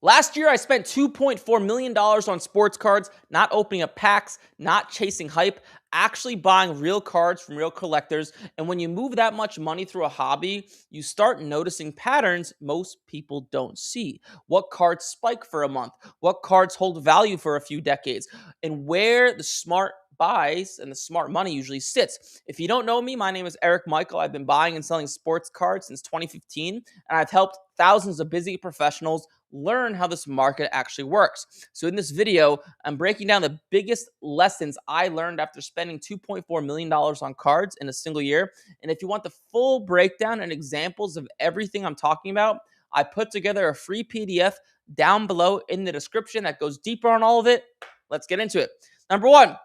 Last year, I spent $2.4 million on sports cards, not opening up packs, not chasing hype, actually buying real cards from real collectors. And when you move that much money through a hobby, you start noticing patterns most people don't see. What cards spike for a month? What cards hold value for a few decades? And where the smart buys and the smart money usually sits. If you don't know me, my name is Eric Michael. I've been buying and selling sports cards since 2015, and I've helped thousands of busy professionals learn how this market actually works. So in this video, I'm breaking down the biggest lessons I learned after spending $2.4 million on cards in a single year. And if you want the full breakdown and examples of everything I'm talking about, I put together a free PDF down below in the description that goes deeper on all of it. Let's get into it. Number one,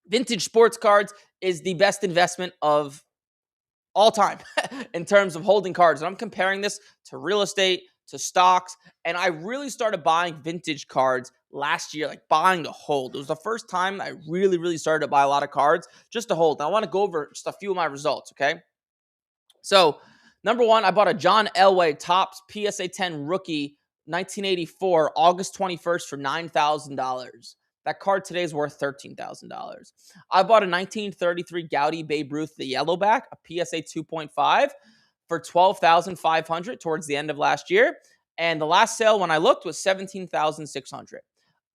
vintage sports cards is the best investment of all time in terms of holding cards. And I'm comparing this to real estate, to stocks, and I really started buying vintage cards last year, like buying to hold. It was the first time I really started to buy a lot of cards just to hold. And I want to go over just a few of my results, okay? So, number one, I bought a John Elway Topps PSA 10 rookie 1984, August 21st for $9,000. That card today is worth $13,000. I bought a 1933 Gaudy Babe Ruth, the yellowback, a PSA 2.5 for $12,500 towards the end of last year. And the last sale when I looked was $17,600.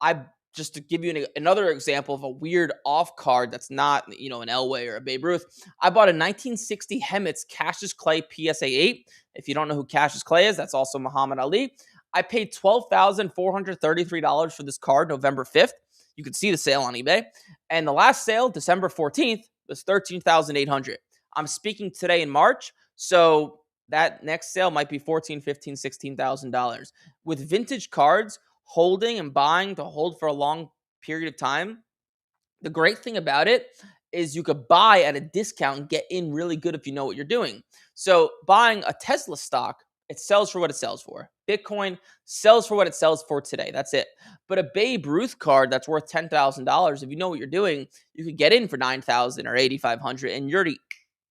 I just to give you another example of a weird off card that's not, an Elway or a Babe Ruth. I bought a 1960 Hemet's Cassius Clay PSA 8. If you don't know who Cassius Clay is, that's also Muhammad Ali. I paid $12,433 for this card November 5th. You can see the sale on eBay. And the last sale, December 14th, was $13,800. I'm speaking today in March, so that next sale might be $14,000, $15,000, $16,000. With vintage cards, holding and buying to hold for a long period of time, the great thing about it is you could buy at a discount and get in really good if you know what you're doing. So buying a Tesla stock, it sells for what it sells for. Bitcoin sells for what it sells for today. That's it. But a Babe Ruth card that's worth $10,000, if you know what you're doing, you could get in for $9,000 or $8,500, and you're already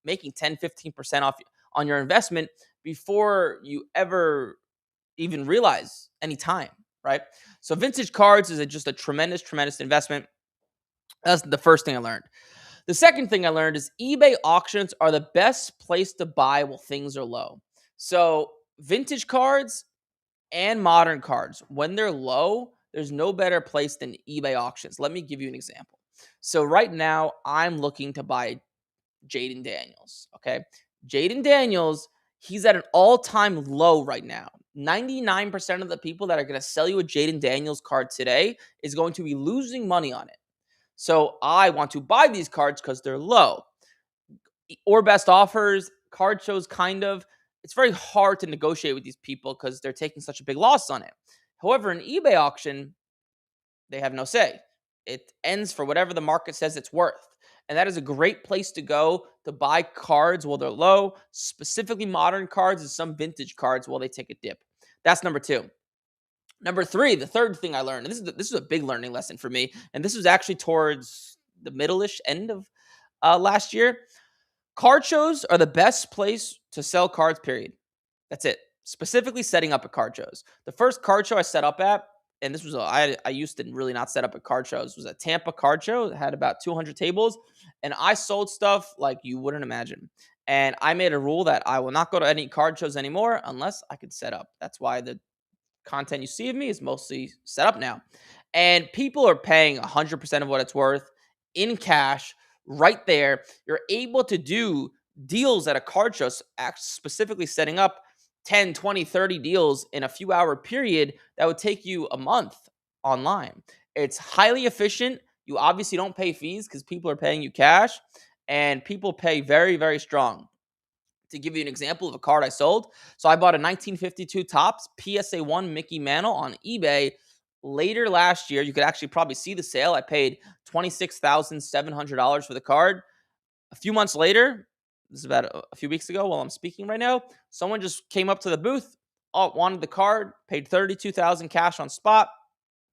making 10, 15% off on your investment before you ever even realize any time, right? So vintage cards is just a tremendous investment. That's the first thing I learned. The second thing I learned is eBay auctions are the best place to buy while things are low. So vintage cards and modern cards, when they're low, there's no better place than eBay auctions. Let me give you an example. So right now, I'm looking to buy Jayden Daniels. Okay. Jayden Daniels, he's at an all-time low right now. 99% of the people that are going to sell you a Jayden Daniels card today is going to be losing money on it. So I want to buy these cards because they're low. Or best offers, card shows, kind of. It's very hard to negotiate with these people because they're taking such a big loss on it. However, an eBay auction, they have no say. It ends for whatever the market says it's worth. And that is a great place to go to buy cards while they're low, specifically modern cards and some vintage cards while they take a dip. That's number two. Number three, the third thing I learned, and this is a big learning lesson for me, and this was actually towards the middle-ish end of last year. Card shows are the best place to sell cards, period. That's it. Specifically setting up at card shows. The first card show I set up at, and this was I used to really not set up at card shows, was a Tampa card show. It had about 200 tables, and I sold stuff like you wouldn't imagine. And I made a rule that I will not go to any card shows anymore unless I could set up. That's why the content you see of me is mostly set up now. And people are paying 100% of what it's worth in cash right there. You're able to do deals at a card show, specifically setting up 10, 20, 30 deals in a few hour period that would take you a month online. It's highly efficient. You obviously don't pay fees because people are paying you cash, and people pay very strong. To give you an example of a card I sold, so I bought a 1952 Topps PSA 1 Mickey Mantle on eBay later last year. You could actually probably see the sale. I paid $26,700 for the card. A few months later, this is about a few weeks ago while I'm speaking right now, someone just came up to the booth, wanted the card, paid $32,000 cash on spot,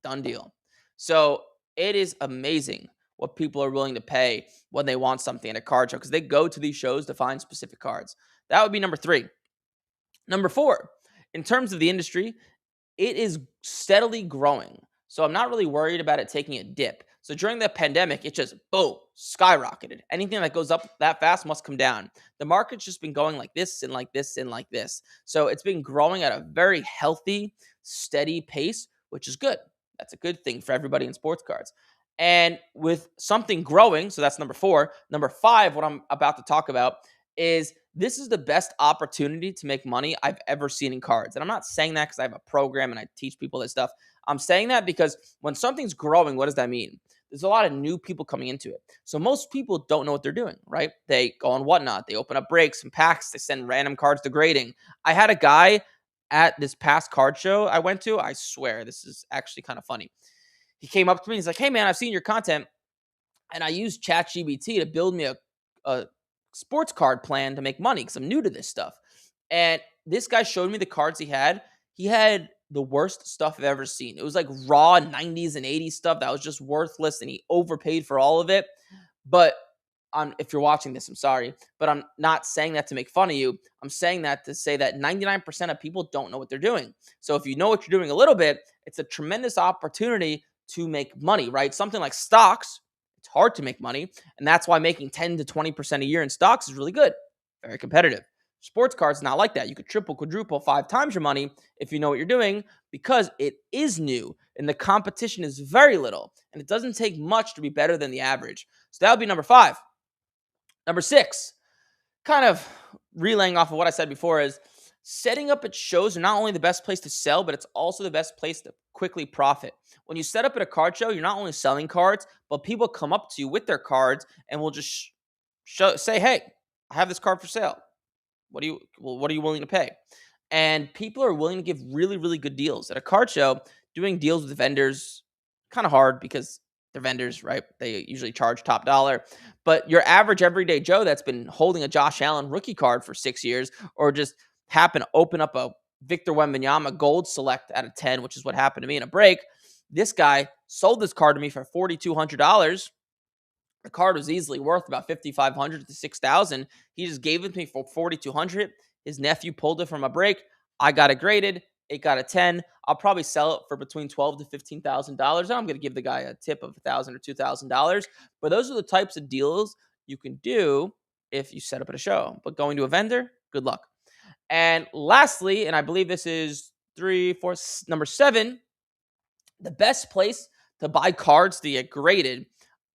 done deal. So it is amazing what people are willing to pay when they want something at a card show because they go to these shows to find specific cards. That would be number three. Number four, in terms of the industry, it is steadily growing. So I'm not really worried about it taking a dip. So during the pandemic, it just boom, skyrocketed. Anything that goes up that fast must come down. The market's just been going like this and like this and like this. So it's been growing at a very healthy, steady pace, which is good. That's a good thing for everybody in sports cards. And with something growing, so that's number 4. Number 5, what I'm about to talk about is this is the best opportunity to make money I've ever seen in cards. And I'm not saying that because I have a program and I teach people this stuff. I'm saying that because when something's growing, what does that mean? There's a lot of new people coming into it. So most people don't know what they're doing, right? They go on Whatnot, they open up breaks and packs, they send random cards to grading. I had a guy at this past card show I went to. I swear, this is actually kind of funny. He came up to me, he's like, "Hey man, I've seen your content and I used ChatGPT to build me a sports card plan to make money because I'm new to this stuff." And this guy showed me the cards he had. He had the worst stuff I've ever seen. It was like raw 90s and 80s stuff that was just worthless, and he overpaid for all of it. But if you're watching this, I'm sorry, but I'm not saying that to make fun of you. I'm saying that to say that 99% of people don't know what they're doing. So if you know what you're doing a little bit, it's a tremendous opportunity to make money, right? Something like stocks, it's hard to make money. And that's why making 10 to 20% a year in stocks is really good, very competitive. Sports cards, not like that. You could triple, quadruple, 5 times your money if you know what you're doing because it is new and the competition is very little. And it doesn't take much to be better than the average. So that would be number 5. Number 6, kind of relaying off of what I said before, is setting up at shows are not only the best place to sell, but it's also the best place to quickly profit. When you set up at a card show, you're not only selling cards, but people come up to you with their cards and will just say, "Hey, I have this card for sale. What are you willing to pay?" And people are willing to give really, really good deals. At a card show, doing deals with vendors kind of hard because they're vendors, right? They usually charge top dollar. But your average everyday Joe that's been holding a Josh Allen rookie card for 6 years, or just happen to open up a Victor Wembanyama gold select at a 10, which is what happened to me in a break. This guy sold this card to me for $4,200. The card was easily worth about $5,500 to $6,000. He just gave it to me for $4,200. His nephew pulled it from a break. I got it graded. It got a 10. I'll probably sell it for between $12,000 to $15,000. I'm going to give the guy a tip of $1,000 or $2,000. But those are the types of deals you can do if you set up at a show. But going to a vendor, good luck. And lastly, and I believe this is number 7, the best place to buy cards to get graded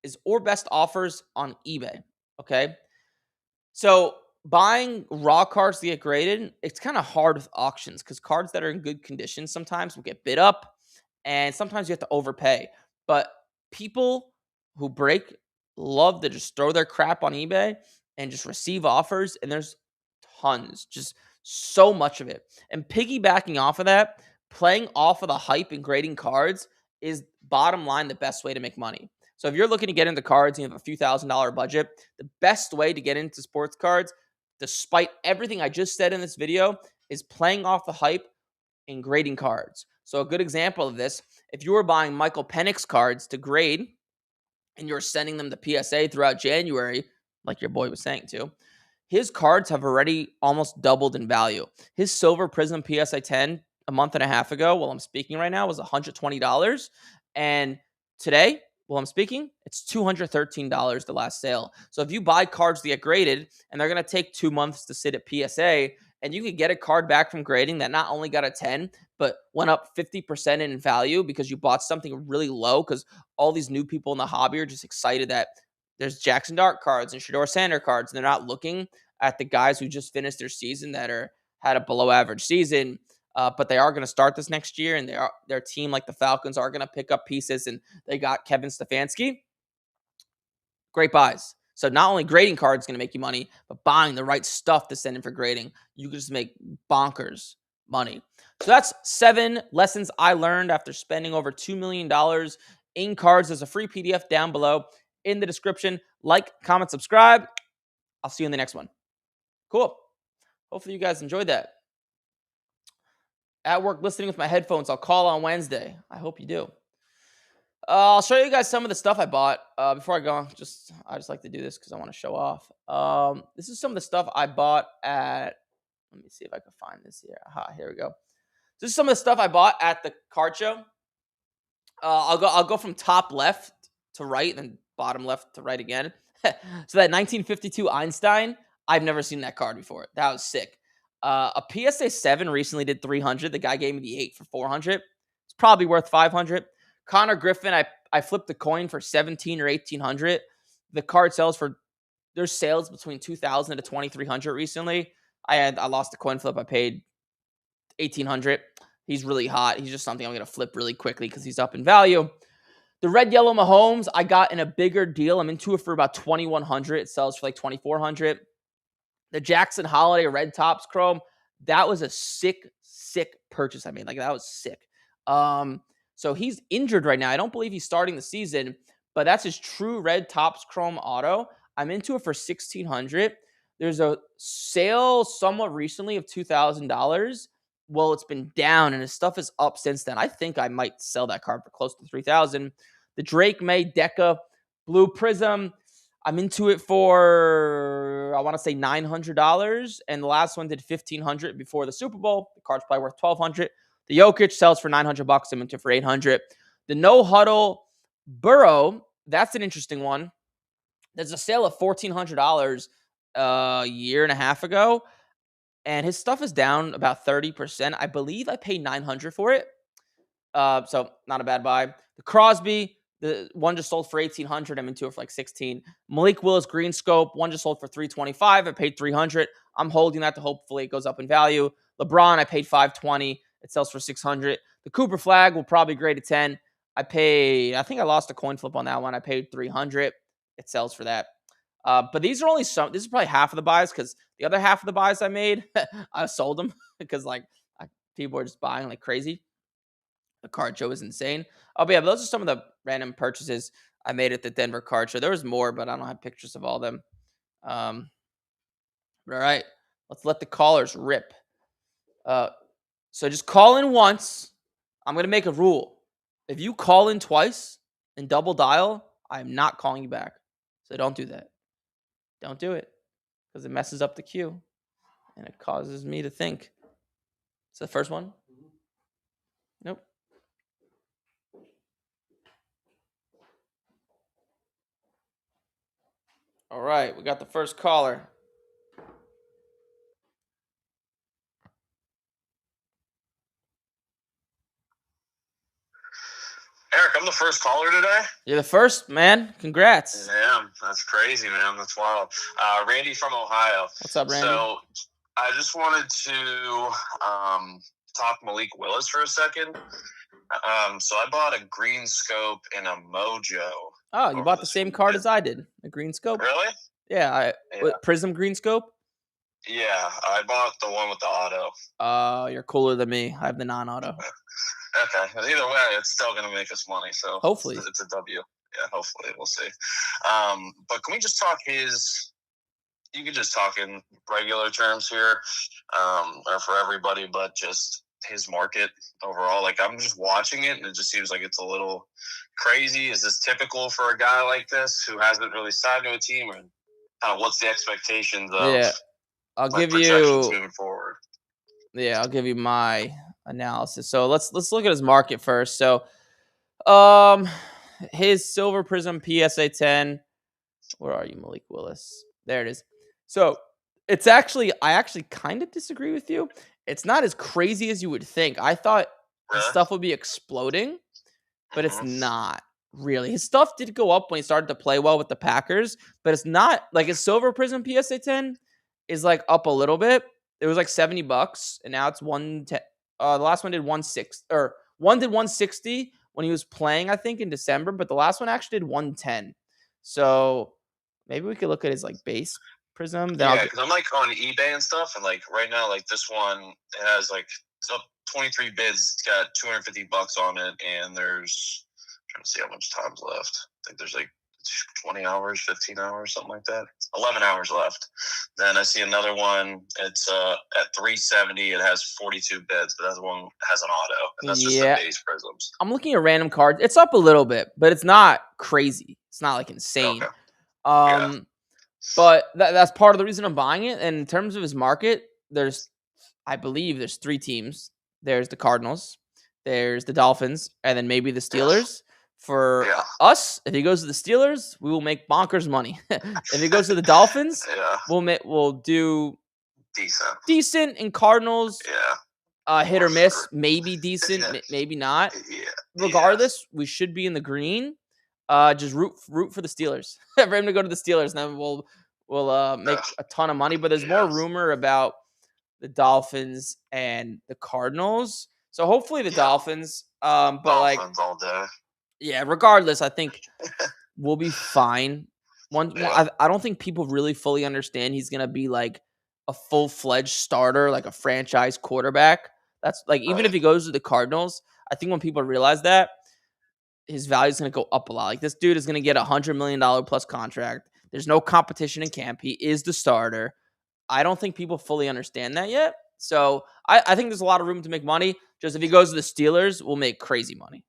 is or best offers on eBay. Okay. So buying raw cards to get graded, it's kind of hard with auctions because cards that are in good condition sometimes will get bid up and sometimes you have to overpay. But people who break love to just throw their crap on eBay and just receive offers. And there's tons, just so much of it. And piggybacking off of that, playing off of the hype and grading cards is bottom line the best way to make money. So if you're looking to get into cards and you have a few $1,000 budget, the best way to get into sports cards, despite everything I just said in this video, is playing off the hype and grading cards. So a good example of this, if you were buying Michael Penix cards to grade and you're sending them to PSA throughout January, like your boy was saying too, his cards have already almost doubled in value. His Silver Prism PSA 10 a month and a half ago, while I'm speaking right now, was $120. And today, while I'm speaking, it's $213 the last sale. So if you buy cards to get graded and they're going to take 2 months to sit at PSA, and you could get a card back from grading that not only got a 10, but went up 50% in value because you bought something really low because all these new people in the hobby are just excited that there's Jackson Dart cards and Shedeur Sander cards, and they're not looking at the guys who just finished their season that had a below average season. But they are going to start this next year, and their team, like the Falcons, are going to pick up pieces, and they got Kevin Stefanski. Great buys. So not only grading cards is going to make you money, but buying the right stuff to send in for grading, you can just make bonkers money. So that's 7 lessons I learned after spending over $2 million in cards. There's a free PDF down below in the description. Like, comment, subscribe. I'll see you in the next one. Cool. Hopefully you guys enjoyed that. At work listening with my headphones. I'll call on Wednesday. I hope you do. I'll show you guys some of the stuff I bought. Before I go, I just like to do this because I want to show off. This is some of the stuff I bought at, let me see if I can find this here. Aha, here we go. This is some of the stuff I bought at the card show. I'll go from top left to right, then bottom left to right again. So that 1952 Einstein, I've never seen that card before. That was sick. A PSA 7 recently did 300. The guy gave me the 8 for 400. It's probably worth 500. Connor Griffin, I flipped the coin for 17 or 1800. The card sells for, there's sales between 2000 to 2300 recently. I lost the coin flip. I paid 1800. He's really hot. He's just something I'm going to flip really quickly because he's up in value. The red, yellow Mahomes, I got in a bigger deal. I'm into it for about 2100. It sells for like 2400. The Jackson Holiday red tops chrome, that was a sick purchase I made. Like, that was sick. So he's injured right now. I don't believe he's starting the season, but that's his true red tops chrome auto. I'm into it for 1600. There's a sale somewhat recently of $2,000. Well, it's been down and his stuff is up since then. I think I might sell that card for close to 3,000. The Drake May Deca Blue Prism, I'm into it for, I want to say $900. And the last one did $1,500 before the Super Bowl. The card's probably worth $1,200. The Jokic sells for $900. I'm into it for $800. The No Huddle Burrow, that's an interesting one. There's a sale of $1,400 a year and a half ago. And his stuff is down about 30%. I believe I paid $900 for it. So not a bad buy. The Crosby, the one just sold for $1,800. I'm into it for like $16. Malik Willis Green Scope, one just sold for $325. I paid $300. I'm holding that to hopefully it goes up in value. LeBron, I paid $520. It sells for $600. The Cooper Flag will probably grade a 10. I think I lost a coin flip on that one. I paid $300. It sells for that. But these are only some. This is probably half of the buys because the other half of the buys I made, I sold them because people are just buying like crazy. The card show is insane. But yeah, those are some of the random purchases I made at the Denver card show. There was more, but I don't have pictures of all of them. But all right, let's let the callers rip. So just call in once. I'm gonna make a rule. If you call in twice and double dial, I am not calling you back. So don't do that. Don't do it because it messes up the queue and it causes me to think. It's the first one. Nope. All right, we got the first caller. Eric, I'm the first caller today. You're the first, man. Congrats. Damn, that's crazy, man. That's wild. Randy from Ohio. What's up, Randy? So I just wanted to talk Malik Willis for a second. So I bought a green scope and a mojo. Oh, you bought the same card as I did. A green scope? Really? Yeah. Prism green scope? Yeah, I bought the one with the auto. You're cooler than me. I have the non-auto. Okay. Either way, it's still going to make us money. So hopefully it's a W. Yeah, hopefully we'll see. But can we just talk you could just talk in regular terms here, or for everybody, but just his market overall. Like, I'm just watching it and it just seems like it's a little crazy. Is this typical for a guy like this who hasn't really signed to a team, or kind of what's the expectations of I'll give you moving forward? Yeah, I'll give you my analysis. So let's look at his market first. So his Silver Prism PSA 10. Where are you, Malik Willis? There it is. So I actually kind of disagree with you. It's not as crazy as you would think. I thought his stuff would be exploding, but it's not really. His stuff did go up when he started to play well with the Packers, but it's not like his Silver Prism PSA 10 is like up a little bit. It was like $70, and now it's 110. The last one did 160 when he was playing, I think, in December, but the last one actually did 110. So maybe we could look at his like base prism. Yeah, because I'm like on eBay and stuff, and like right now, like this one, it has like it's up 23 bids. It's got $250 on it, and there's I'm trying to see how much time's left. I think there's like 20 hours, 15 hours, something like that. 11 hours left. Then I see another one. It's at 370. It has 42 bids, but that one has an auto, and that's just the base prisms. I'm looking at random cards. It's up a little bit, but it's not crazy. It's not like insane. Okay. But that's part of the reason I'm buying it. And in terms of his market, I believe there's 3 teams there's the Cardinals, there's the Dolphins, and then maybe the Steelers. For Yeah. us, if he goes to the Steelers, we will make bonkers money. If he goes to the Dolphins, Yeah. we'll do Decent. decent. In Cardinals, Yeah. hit or miss, maybe decent, maybe not. Yeah. Regardless, we should be in the green. Just root for the Steelers for him to go to the Steelers, and then we'll make a ton of money. But there's more rumor about the Dolphins and the Cardinals, so hopefully the Dolphins. But Dolphins all day. Yeah, regardless, I think we'll be fine. I don't think people really fully understand he's gonna be like a full-fledged starter, like a franchise quarterback. That's like even if he goes to the Cardinals, I think when people realize that, his value is gonna go up a lot. Like this dude is gonna get $100 million plus contract. There's no competition in camp. He is the starter. I don't think people fully understand that yet. So I think there's a lot of room to make money. Just if he goes to the Steelers, we'll make crazy money.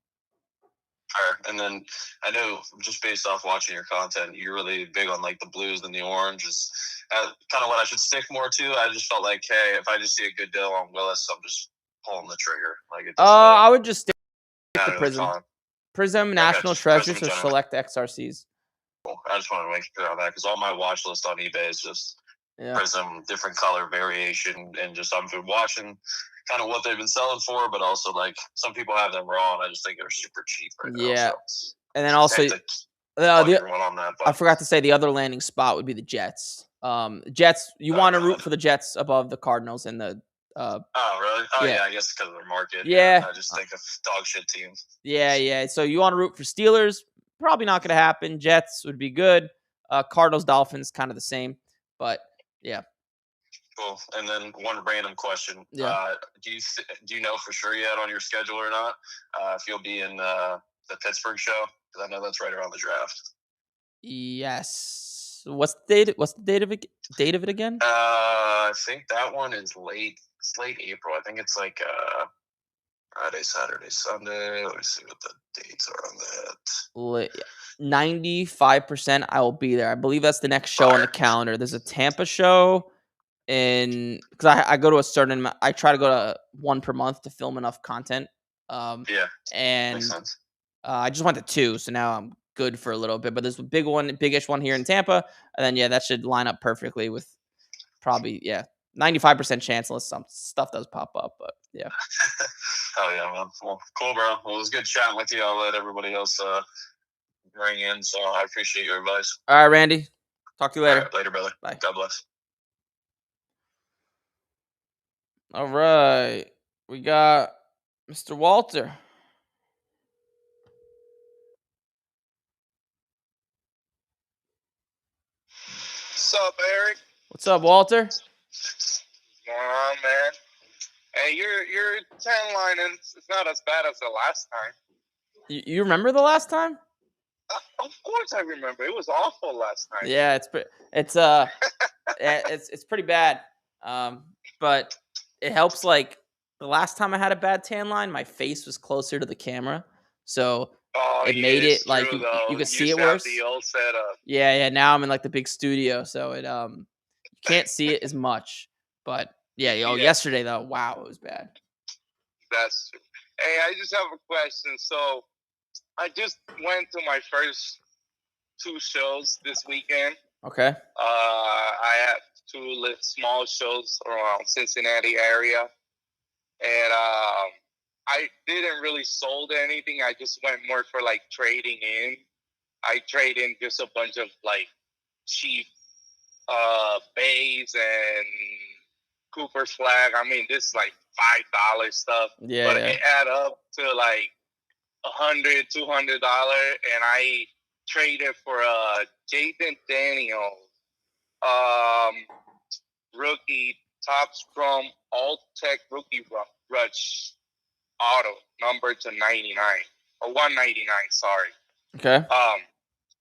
Sure. And then I know just based off watching your content, you're really big on like the blues and the oranges. Kind of what I should stick more to. I just felt like, hey, if I just see a good deal on Willis, I'm just pulling the trigger. Like it. I would just stick to Prism, National Treasures, or Select XRCs. Cool. I just wanted to make sure on that because all my watch list on eBay is just Prism, different color variation, and just I've been watching kind of what they've been selling for, but also like some people have them raw, and I just think they're super cheap right now. Yeah, so and then also I forgot to say the other landing spot would be the Jets. Jets, you want to root for the Jets above the Cardinals and the. Oh really? Oh yeah, I guess because of their market. Yeah, I just think of dog shit teams. Yeah. So you want to root for Steelers? Probably not going to happen. Jets would be good. Cardinals, Dolphins, kind of the same, but yeah. Cool. And then one random question. Yeah. Do you know for sure yet on your schedule or not if you'll be in the Pittsburgh show? Because I know that's right around the draft. Yes. What's the date of it again? I think that one is late. It's late April. I think it's like Friday, Saturday, Sunday. Let me see what the dates are on that. 95% I will be there. I believe that's the next show on the calendar. There's a Tampa show. And because I go to a certain amount, I try to go to one per month to film enough content. And makes sense. I just went to 2, so now I'm good for a little bit. But there's a biggish one here in Tampa, and then that should line up perfectly with probably 95% chance unless some stuff does pop up. But yeah. Oh yeah, man. Well, cool, bro. Well, it was good chatting with you. I'll let everybody else ring in. So I appreciate your advice. All right, Randy. Talk to you later. All right, later, brother. Bye. God bless. All right. We got Mr. Walter. What's up, Eric? What's up, Walter? What's going on, man? Hey, your 10 line, it's not as bad as the last time. You remember the last time? Of course I remember. It was awful last time. Yeah, it's pretty bad. But it helps. Like the last time I had a bad tan line, my face was closer to the camera, so it made it like you could see it worse. The old setup. Yeah. Now I'm in like the big studio, so it you can't see it as much. But yesterday though, wow, it was bad. That's true. Hey, I just have a question. So I just went to my first 2 shows this weekend. Okay. I had 2 small shows around Cincinnati area, and I didn't really sold anything. I just went more for like trading in. I trade in just a bunch of like cheap bays and Cooper's flag. I mean, this is like $5 stuff, but it add up to like $100, $200, and I traded for a Jayden rookie Topps Chrome All Tech rookie rush auto number to 99 or 199. Sorry. Okay.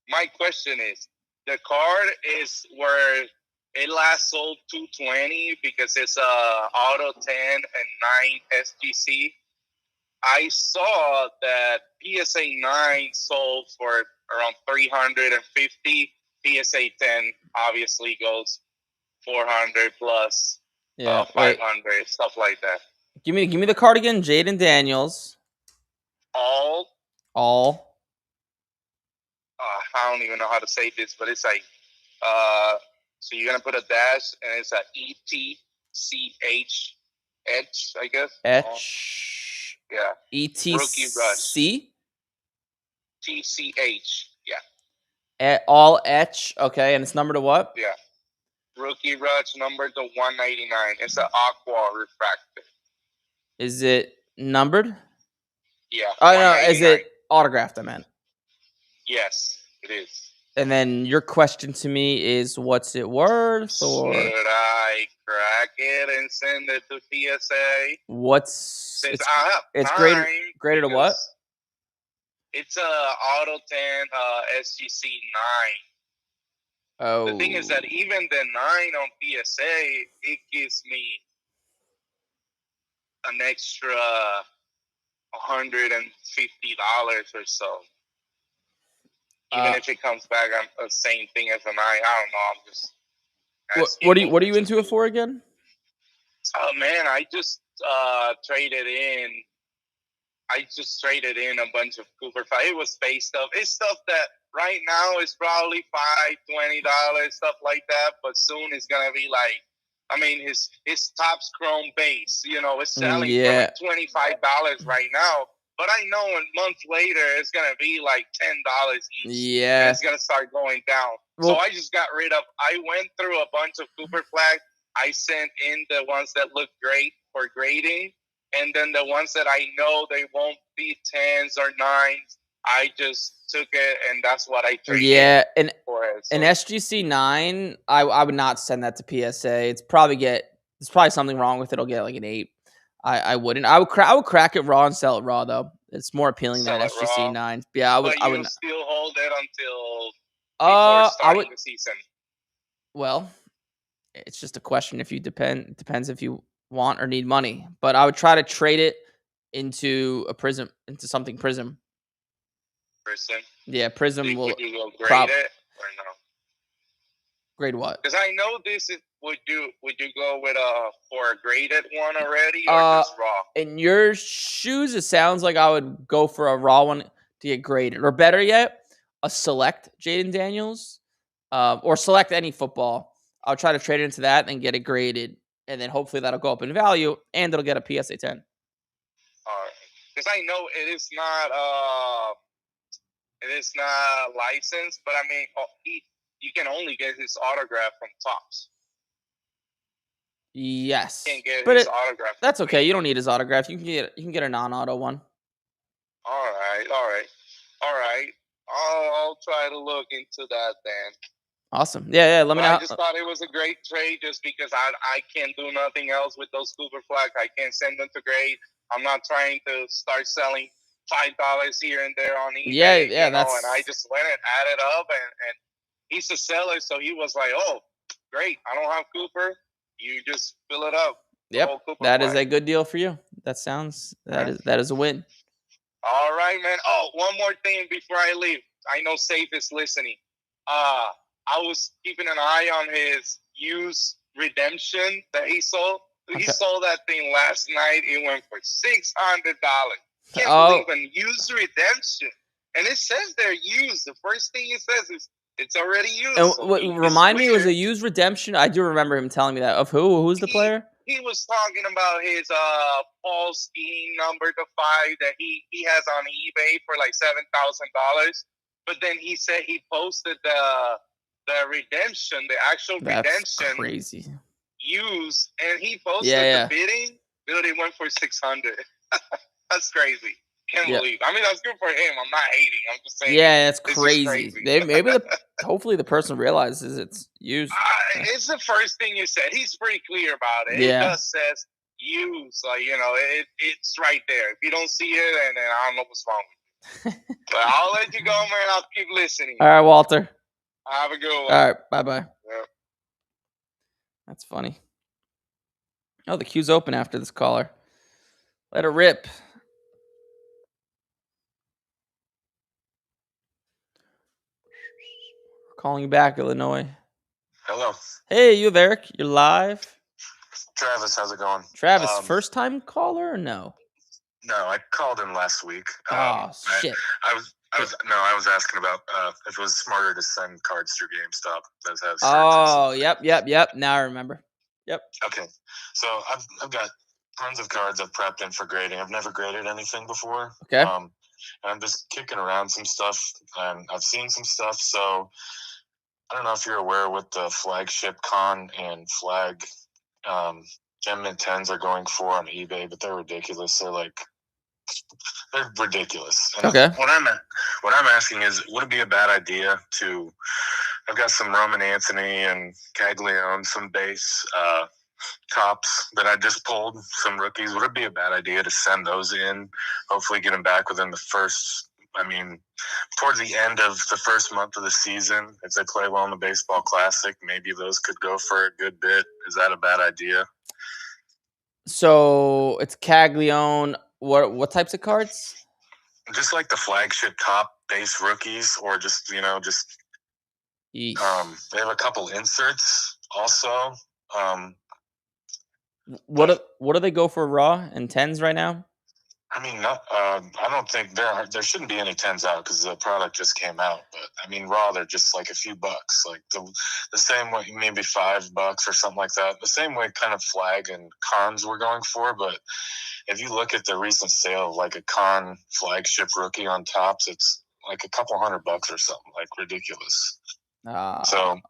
My question is, the card is where it last sold 220 because it's auto 10 and 9 SGC. I saw that PSA 9 sold for around 350. PSA 10 obviously goes 400 plus 500, stuff like that. Give me the card again. Jayden Daniels. All. I don't even know how to say this, but it's like, so you're gonna put a dash, and it's a ETCH, I guess. Etch. Yeah. Rookie rush. ETC. TCH. Yeah. All etch. Okay, and it's number to what? Yeah. Rookie rush number to 199. It's an aqua refractor. Is it numbered? Yeah. Oh no, is it autographed? I meant. Yes, it is. And then your question to me is, what's it worth? Or should I crack it and send it to PSA? Since it's graded to what? It's a Auto 10 SGC 9. Oh. The thing is that even the 9 on PSA, it gives me an extra $150 or so. Even if it comes back on the same thing as a 9, I don't know. I'm just. What are you into it for again? Oh man, I just traded in. I just traded in a bunch of Cooper 5. It was space stuff. It's stuff that right now is probably $20, stuff like that. But soon it's gonna be like, I mean, his Topps Chrome base, it's selling for like $25 right now. But I know a month later it's gonna be like $10 each. Yeah, and it's gonna start going down. Well, so I just got rid of. I went through a bunch of Cooper flags. I sent in the ones that look great for grading, and then the ones that I know they won't be 10s or 9s. I just took it, and that's what I traded. Yeah, for it. So, an SGC 9, I would not send that to PSA. There's probably something wrong with it. It'll get like an 8. I wouldn't. I would crack it raw and sell it raw though. It's more appealing than an SGC 9. Yeah, I would. But you still hold it until before starting the season. Well, it's just a question if you It depends if you want or need money. But I would try to trade it into something Prism. Prism. Yeah, Prism will. Would you go grade it or no? Grade what? Because I know this is. Would you go with for a graded one already or just raw? In your shoes, it sounds like I would go for a raw one to get graded, or better yet, a select Jayden Daniels, or select any football. I'll try to trade it into that and get it graded, and then hopefully that'll go up in value and it'll get a PSA 10. All right, because I know it is not licensed, but I mean, you can only get his autograph from Topps. Yes, you can't get his autograph. That's okay. You don't need his autograph. You can get a non-auto one. All right. I'll try to look into that then. Awesome. Yeah. Let me know. I just thought it was a great trade just because I can't do nothing else with those Cooper flags. I can't send them to grade. I'm not trying to start selling $5 here and there on eBay. Yeah. And I just went and added up, and he's a seller, so he was like, "Oh, great! I don't have Cooper. You just fill it up." Yep, that is a good deal for you. That is a win. All right, man. Oh, one more thing before I leave. I know Safe is listening. I was keeping an eye on his used redemption that he sold. He sold that thing last night. It went for $600. Can't believe a used redemption. And it says they're used. The first thing it says is it's already used. And remind me, it was a used redemption? I do remember him telling me that. Of who? Who's the player? He was talking about his Paul scheme number to 5 that he has on eBay for like $7,000. But then he said he posted the redemption, the actual redemption. Crazy. Used, and he posted the bidding. Dude, it went for $600. That's crazy. Can't believe. I mean, that's good for him. I'm not hating. I'm just saying. Yeah, it's crazy. Hopefully the person realizes it's used. It's the first thing you said. He's pretty clear about it. Yeah. It just says used. Like, it's right there. If you don't see it, and then I don't know what's wrong with you. But I'll let you go, man. I'll keep listening. All right, Walter. Have a good one. All right, bye-bye. Yep. That's funny. Oh, the queue's open after this caller. Let it rip. Calling you back, Illinois. Hello. Hey, you have Eric. You're live. Travis, how's it going? Travis, first time caller or no? No, I called him last week. Oh shit! I was asking about if it was smarter to send cards through GameStop that has shirts. Oh, yep. Now I remember. Yep. Okay, so I've got tons of cards I've prepped in for grading. I've never graded anything before. Okay. And I'm just kicking around some stuff, and I've seen some stuff. So I don't know if you're aware what the flagship con and flag Gem Mint 10s are going for on eBay, but they're ridiculous. They're ridiculous. And okay. What I'm asking is, would it be a bad idea to? I've got some Roman Anthony and Caglione, some base tops that I just pulled, some rookies. Would it be a bad idea to send those in? Hopefully, get them back within the first. Towards the end of the first month of the season, if they play well in the Baseball Classic, maybe those could go for a good bit. Is that a bad idea? So it's Caglione. What types of cards? Just like the flagship top base rookies, or just they have a couple inserts also. What do they go for raw and 10s right now? I don't think there shouldn't be any 10s out because the product just came out. But raw, they're just like a few bucks, like the same way, maybe $5 or something like that. The same way kind of flag and cons were going for. But if you look at the recent sale of like a con flagship rookie on tops, it's like a couple $100 or something, like ridiculous. So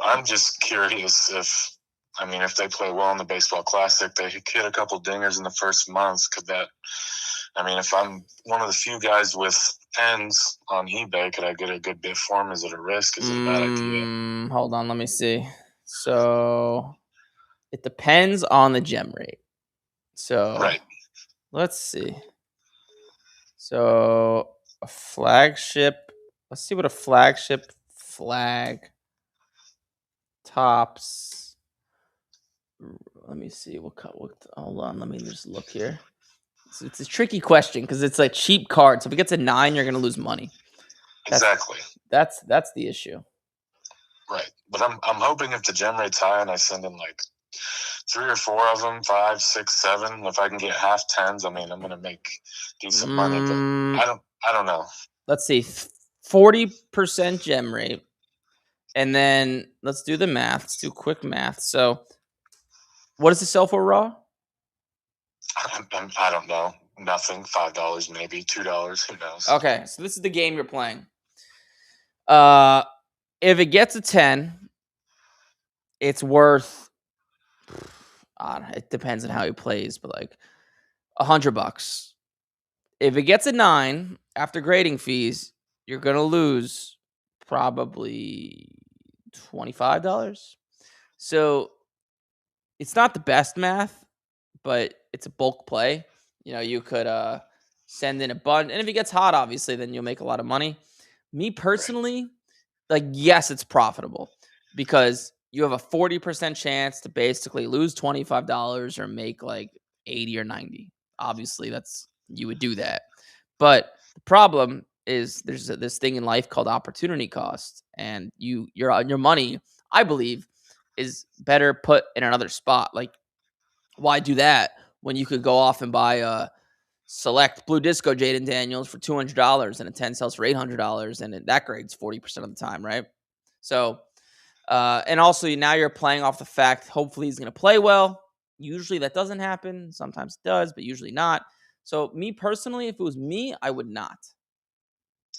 I'm just curious if they play well in the Baseball Classic, they hit a couple dingers in the first month. Could that? If I'm one of the few guys with 10s on eBay, could I get a good bid for them? Is it a risk? Is it a bad idea? Hold on, let me see. So it depends on the gem rate. So right. Let's see. So a flagship. Let's see what a flagship flag tops. Let me see. What hold on. Let me just look here. So it's a tricky question because it's a cheap card. So if it gets a 9, you're gonna lose money. Exactly. That's the issue. Right, but I'm hoping if the gem rate's high and I send in like 3 or 4 of them, 5, 6, 7, if I can get half 10s, I'm gonna make decent money. But I don't know. Let's see, 40% gem rate, and then let's do the math. Let's do quick math. So, what does it sell for raw? I don't know. Nothing. $5, maybe $2. Who knows? Okay, so this is the game you're playing. If it gets a 10, it's worth. It depends on how he plays, but like $100. If it gets a 9 after grading fees, you're gonna lose probably $25. So it's not the best math, but it's a bulk play. You could send in a bunch, and if it gets hot, obviously, then you'll make a lot of money. Me personally, yes, it's profitable because you have a 40% chance to basically lose $25 or make like 80 or 90. Obviously, you would do that. But the problem is there's this thing in life called opportunity cost, and your money, I believe, is better put in another spot. Like, why do that when you could go off and buy a select Blue Disco Jayden Daniels for $200 and a 10 sells for $800, and that grades 40% of the time, right? So, and also now you're playing off the fact hopefully he's going to play well. Usually that doesn't happen. Sometimes it does, but usually not. So me personally, if it was me, I would not.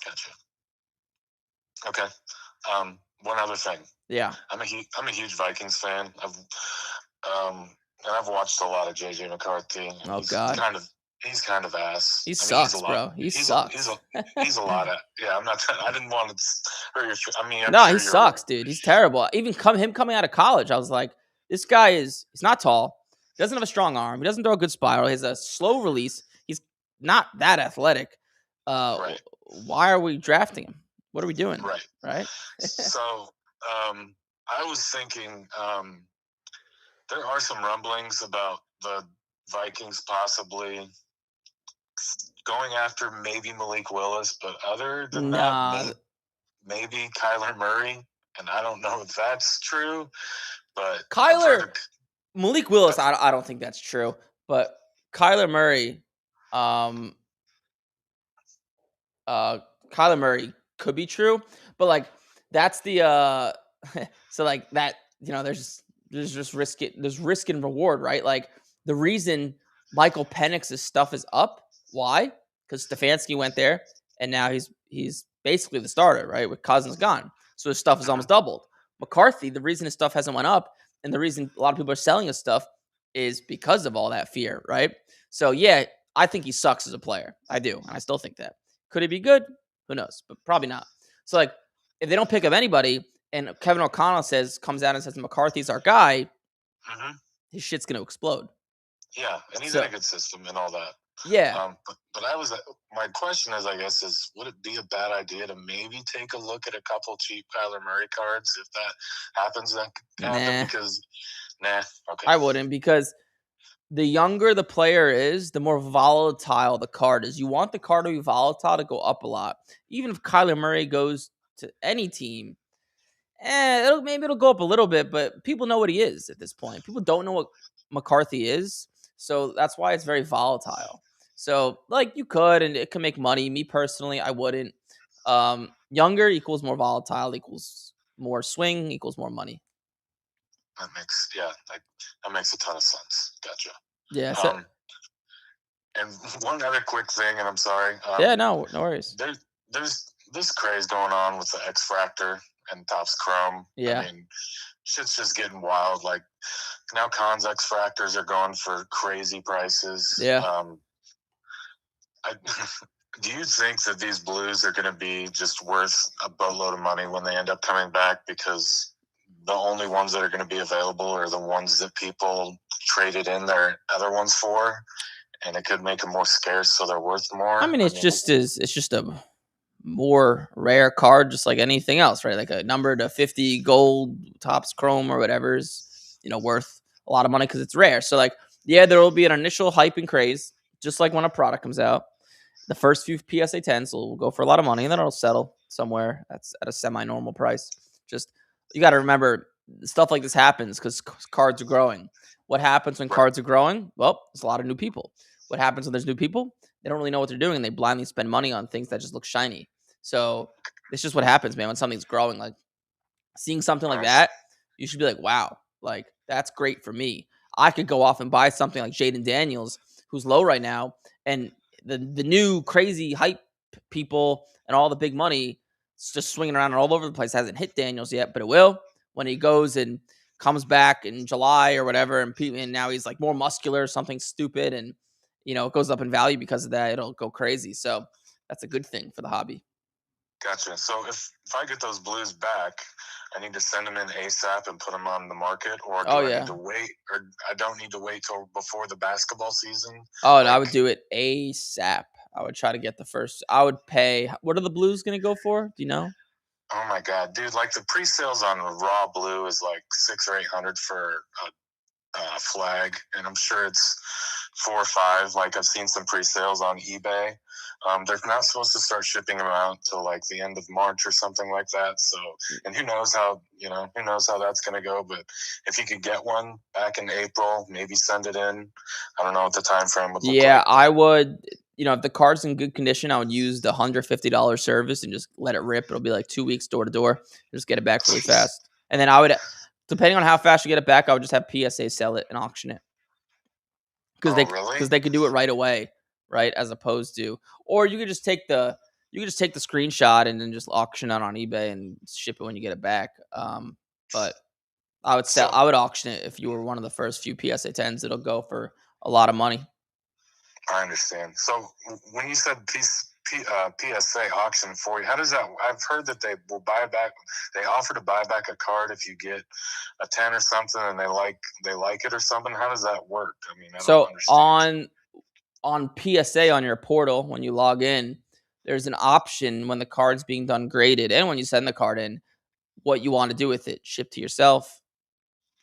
Gotcha. Okay. One other thing. Yeah. I'm a huge Vikings fan. I've watched a lot of JJ McCarthy. Oh God. He's kind of ass. He sucks, bro. He sucks. He's a lot of. Yeah, I'm not. I didn't want to hurt your. No, he sucks, dude. He's terrible. Even him coming out of college, I was like, this guy he's not tall. He doesn't have a strong arm. He doesn't throw a good spiral. He has a slow release. He's not that athletic. Right. Why are we drafting him? What are we doing? Right. So, I was thinking, there are some rumblings about the Vikings possibly going after maybe Malik Willis, but other than that, maybe Kyler Murray. And I don't know if that's true, but Malik Willis, I don't think that's true. But Kyler Murray, um, Kyler Murray could be true. But like that's the so like that there's just risk and reward, right? Like the reason Michael Penix's stuff is up, why? Because Stefanski went there, and now he's basically the starter, right? With Cousins gone, so his stuff is almost doubled. McCarthy, the reason his stuff hasn't went up, and the reason a lot of people are selling his stuff is because of all that fear, right? So yeah, I think he sucks as a player. I do, and I still think that. Could he be good? Who knows? But probably not. So like, if they don't pick up anybody, and Kevin O'Connell comes out and says McCarthy's our guy, his shit's gonna explode. Yeah, and he's in a good system and all that. Yeah. But my question is, I guess, would it be a bad idea to maybe take a look at a couple cheap Kyler Murray cards if that happens? That could happen because, okay. I wouldn't, because the younger the player is, the more volatile the card is. You want the card to be volatile to go up a lot. Even if Kyler Murray goes to any team, maybe it'll go up a little bit, but people know what he is at this point. People don't know what McCarthy is, so that's why it's very volatile. So, like, you could, and it can make money. Me personally, I wouldn't. Younger equals more volatile, equals more swing, equals more money. That makes a ton of sense. Gotcha. Yeah. And one other quick thing, and I'm sorry. No worries. There's this craze going on with the X Fractor and Topps Chrome. Yeah. I mean, shit's just getting wild. Like, now Cons X Fractors are going for crazy prices. Yeah. Do you think that these blues are going to be just worth a boatload of money when they end up coming back, because the only ones that are going to be available are the ones that people traded in their other ones for, and it could make them more scarce, so they're worth more? I mean, it's just a more rare card, just like anything else, right? Like a number to 50 gold Topps Chrome or whatever is, worth a lot of money because it's rare. So like, yeah, there will be an initial hype and craze, just like when a product comes out. The first few PSA 10s will go for a lot of money, and then it'll settle somewhere that's at a semi-normal price. Just, you got to remember, stuff like this happens because cards are growing. What happens when cards are growing? Well, there's a lot of new people. What happens when there's new people? They don't really know what they're doing, and they blindly spend money on things that just look shiny. So it's just what happens, man, when something's growing. Like, seeing something like that, you should be like, wow, like, that's great for me. I could go off and buy something like Jayden Daniels, who's low right now, and the new crazy hype people and all the big money is just swinging around all over the place. Hasn't hit Daniels yet, but it will when he goes and comes back in July or whatever, and now he's like more muscular, something stupid, and it goes up in value because of that. It'll go crazy. So that's a good thing for the hobby. Gotcha. So if I get those blues back, I need to send them in ASAP and put them on the market, or do I need to wait, or I don't need to wait till before the basketball season? Oh, no, I would do it ASAP. I would try to get the first. I would pay. What are the blues going to go for? Do you know? Oh my God, dude! Like, the pre-sales on the raw blue is like $600 or $800 for a flag, and I'm sure it's $4 or $5. Like, I've seen some pre-sales on eBay. They're not supposed to start shipping them out till like the end of March or something like that. So, and who knows how that's going to go. But if you could get one back in April, maybe send it in. I don't know what the time frame would look like. Yeah, I would. If the card's in good condition, I would use the $150 service and just let it rip. It'll be like 2 weeks door to door. Just get it back really fast. And then I would, depending on how fast you get it back, I would just have PSA sell it and auction it. Because they could do it right away, right? As opposed to, or you could just take the screenshot and then just auction it on eBay and ship it when you get it back. But I would auction it if you were one of the first few PSA 10s. It'll go for a lot of money. I understand. So when you said PSA auction for you, how does that? I've heard that they will buy back. They offer to buy back a card if you get a 10 or something, and they like it or something. How does that work? I mean, I don't understand. on PSA on your portal, when you log in, there's an option when the card's being done graded, and when you send the card in, what you want to do with it: ship to yourself,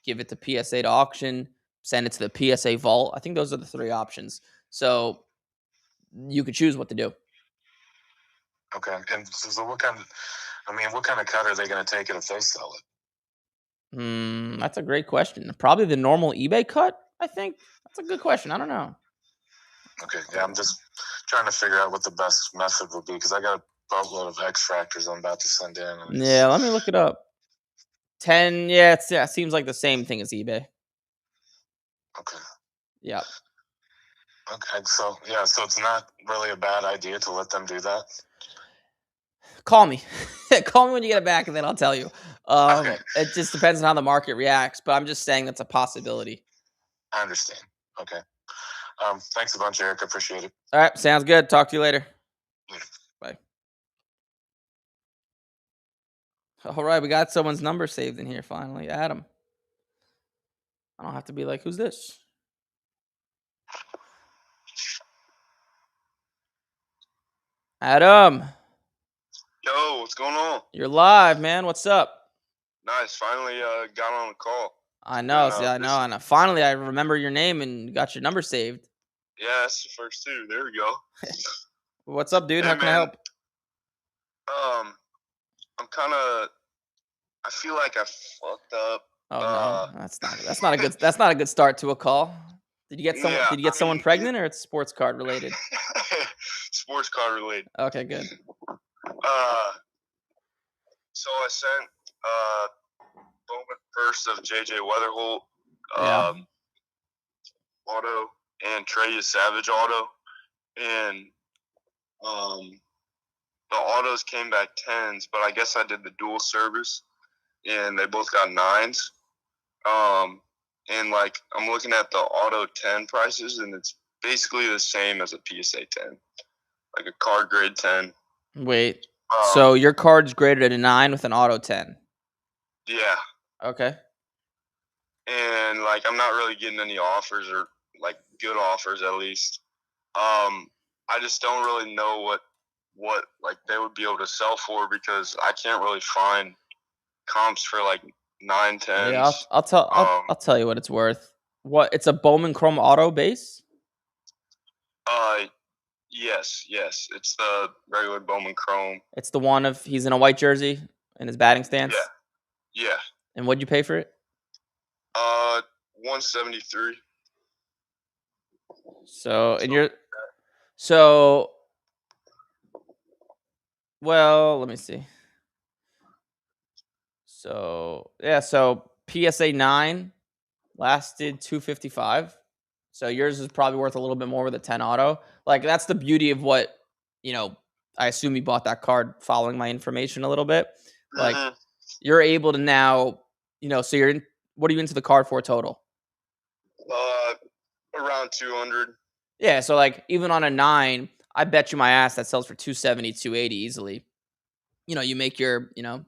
give it to PSA to auction, send it to the PSA vault. I think those are the 3 options. So you could choose what to do. Okay. And so what kind of cut are they going to take it if they sell it? That's a great question. Probably the normal eBay cut, I think. That's a good question. I don't know. Okay, yeah, I'm just trying to figure out what the best method would be because I got a boatload of X Fractors I'm about to send in. Yeah, let me look it up. 10, yeah, it seems like the same thing as eBay. Okay. Yeah. Okay, so it's not really a bad idea to let them do that. Call me. Call me when you get it back, and then I'll tell you. Okay. It just depends on how the market reacts, but I'm just saying that's a possibility. I understand. Okay. Thanks a bunch, Eric. I appreciate it. All right, sounds good. Talk to you later. Yeah. Bye. All right, we got someone's number saved in here finally. Adam. I don't have to be like, who's this? Adam. Yo, what's going on? You're live, man. What's up? Nice. Finally got on a call. I know. See, I know. And finally, I remember your name and got your number saved. Yeah, that's the first two. There we go. What's up, dude? Hey, How can I man. help? I'm kind of. I feel like I fucked up. Oh no, that's not a good start to a call. Did you get someone? Yeah, did you get someone pregnant, or it's sports card related? Sports card related. Okay, good. So I sent Bowman first of JJ Weatherholt Yeah. auto and Trey Savage auto, and the autos came back 10s, but I guess I did the dual service, and they both got 9s. And like I'm looking at the auto 10 prices, and it's basically the same as a PSA 10, like a card grade 10. Wait. So your card's graded at a 9 with an auto 10. Yeah. Okay. And like I'm not really getting any offers, or like good offers at least. I just don't really know what like they would be able to sell for, because I can't really find comps for like 9, 10s. Yeah, I'll tell you what it's worth. What? It's a Bowman Chrome auto base? Yes. It's the regular Bowman Chrome. It's the one of he's in a white jersey in his batting stance. Yeah. And what'd you pay for it? $173. Well, let me see. So PSA 9 lasted $255. So yours is probably worth a little bit more with a 10 auto. Like that's the beauty of what, I assume you bought that card following my information a little bit. Like you're able to now, so what are you into the card for total? Around 200. Yeah, so like even on a 9, I bet you my ass that sells for 270, 280 easily. You make your, $70,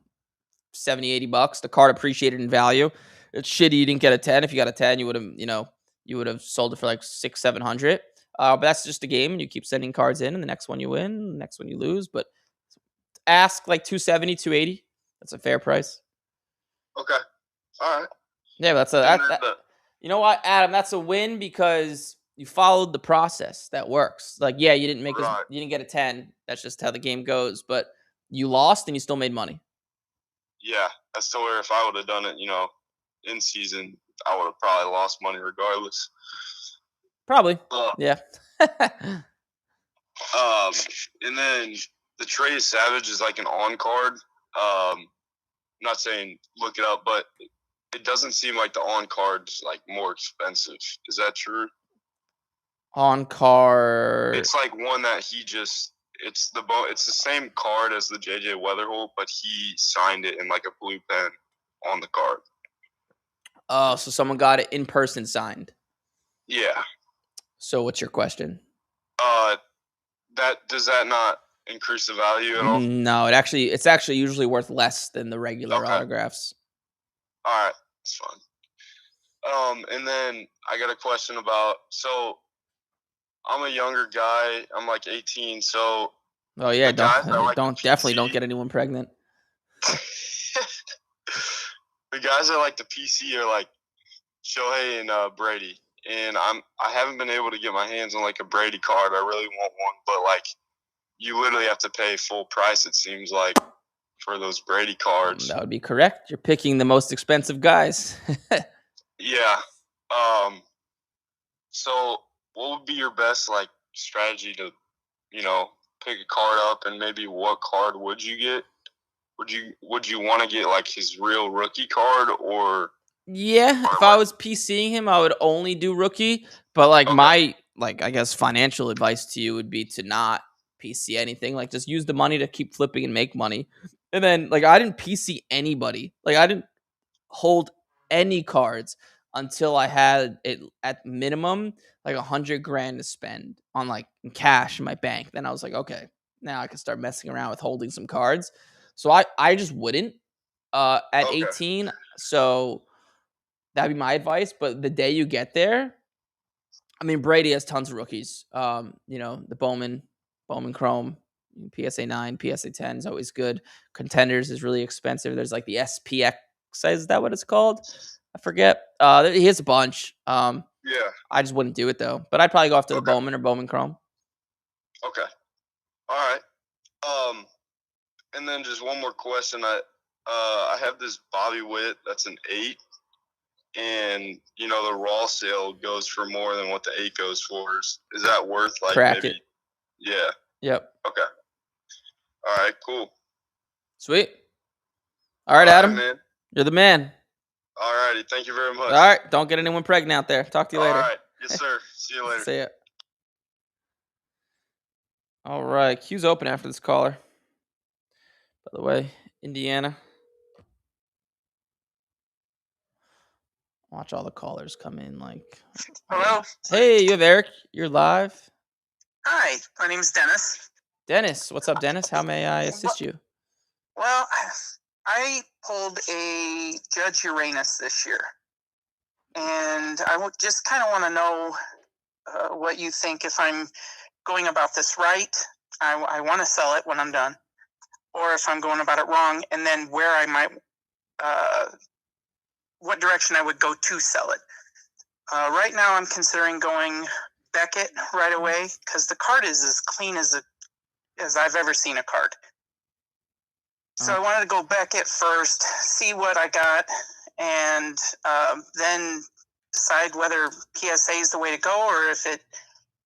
$80. The card appreciated in value. It's shitty you didn't get a 10. If you got a 10, you would have sold it for like 600, 700. But that's just a game, and you keep sending cards in, and the next one you win, the next one you lose. But ask like 270, 280. That's a fair price. Okay. All right. Yeah, you know what, Adam? That's a win because you followed the process that works. Like, yeah, you didn't you didn't get a 10. That's just how the game goes. But you lost and you still made money. Yeah, that's to where if I would have done it, in season, I would have probably lost money regardless. Probably. Yeah. And then the Trey Savage is like an on card. I'm not saying look it up, but it doesn't seem like the on card's like more expensive. Is that true? On card. It's like one that it's the same card as the JJ Weatherholt, but he signed it in like a blue pen on the card. Oh, so someone got it in person signed. Yeah. So what's your question? Does that not increase the value at all? No, it's actually usually worth less than the regular autographs. All right, it's fine. And then I got a question about, so I'm a younger guy. I'm like 18, so. Oh yeah, don't get anyone pregnant. The guys that like the PC are like Shohei and Brady, and I haven't been able to get my hands on like a Brady card. I really want one, but like you literally have to pay full price. It seems like. for those Brady cards. That would be correct. You're picking the most expensive guys. Yeah. So what would be your best like strategy to, pick a card up, and maybe what card would you get? Would you want to get like his real rookie card or? Yeah, if I was PCing him, I would only do rookie. But like my I guess financial advice to you would be to not PC anything. Like just use the money to keep flipping and make money. And then like I didn't PC anybody. Like I didn't hold any cards until I had it at minimum like $100,000 to spend on like cash in my bank. Then I was like, okay, now I can start messing around with holding some cards. So I just wouldn't at 18. So that'd be my advice. But the day you get there, I mean, Brady has tons of rookies. The Bowman Chrome, PSA 9, PSA 10 is always good. Contenders is really expensive. There's like the SPX, is that what it's called? I forget. He has a bunch. Yeah. I just wouldn't do it though. But I'd probably go after the Bowman or Bowman Chrome. Okay. All right. And then just one more question. I have this Bobby Witt that's an 8. And the raw sale goes for more than what the 8 goes for. Is that worth like Crack maybe? It. Yeah. Yep. Okay. All right. Cool. Sweet. All right, Adam. Man. You're the man. All righty. Thank you very much. All right. Don't get anyone pregnant out there. Talk to you later. All right. Yes, sir. See you later. See ya. All right. Queue's open after this caller. By the way, Indiana. Watch all the callers come in like. Hello? Hey, you have Eric. You're live. Hi, my name's Dennis. Dennis. What's up, Dennis? How may I assist you? Well, I pulled a Judge Uranus this year. And I just kind of want to know what you think if I'm going about this right. I want to sell it when I'm done. Or if I'm going about it wrong, and then where I might, what direction I would go to sell it. Right now, I'm considering going Beckett right away because the card is as clean as I've ever seen a card. So I wanted to go Beckett first, see what I got, and then decide whether PSA is the way to go, or if it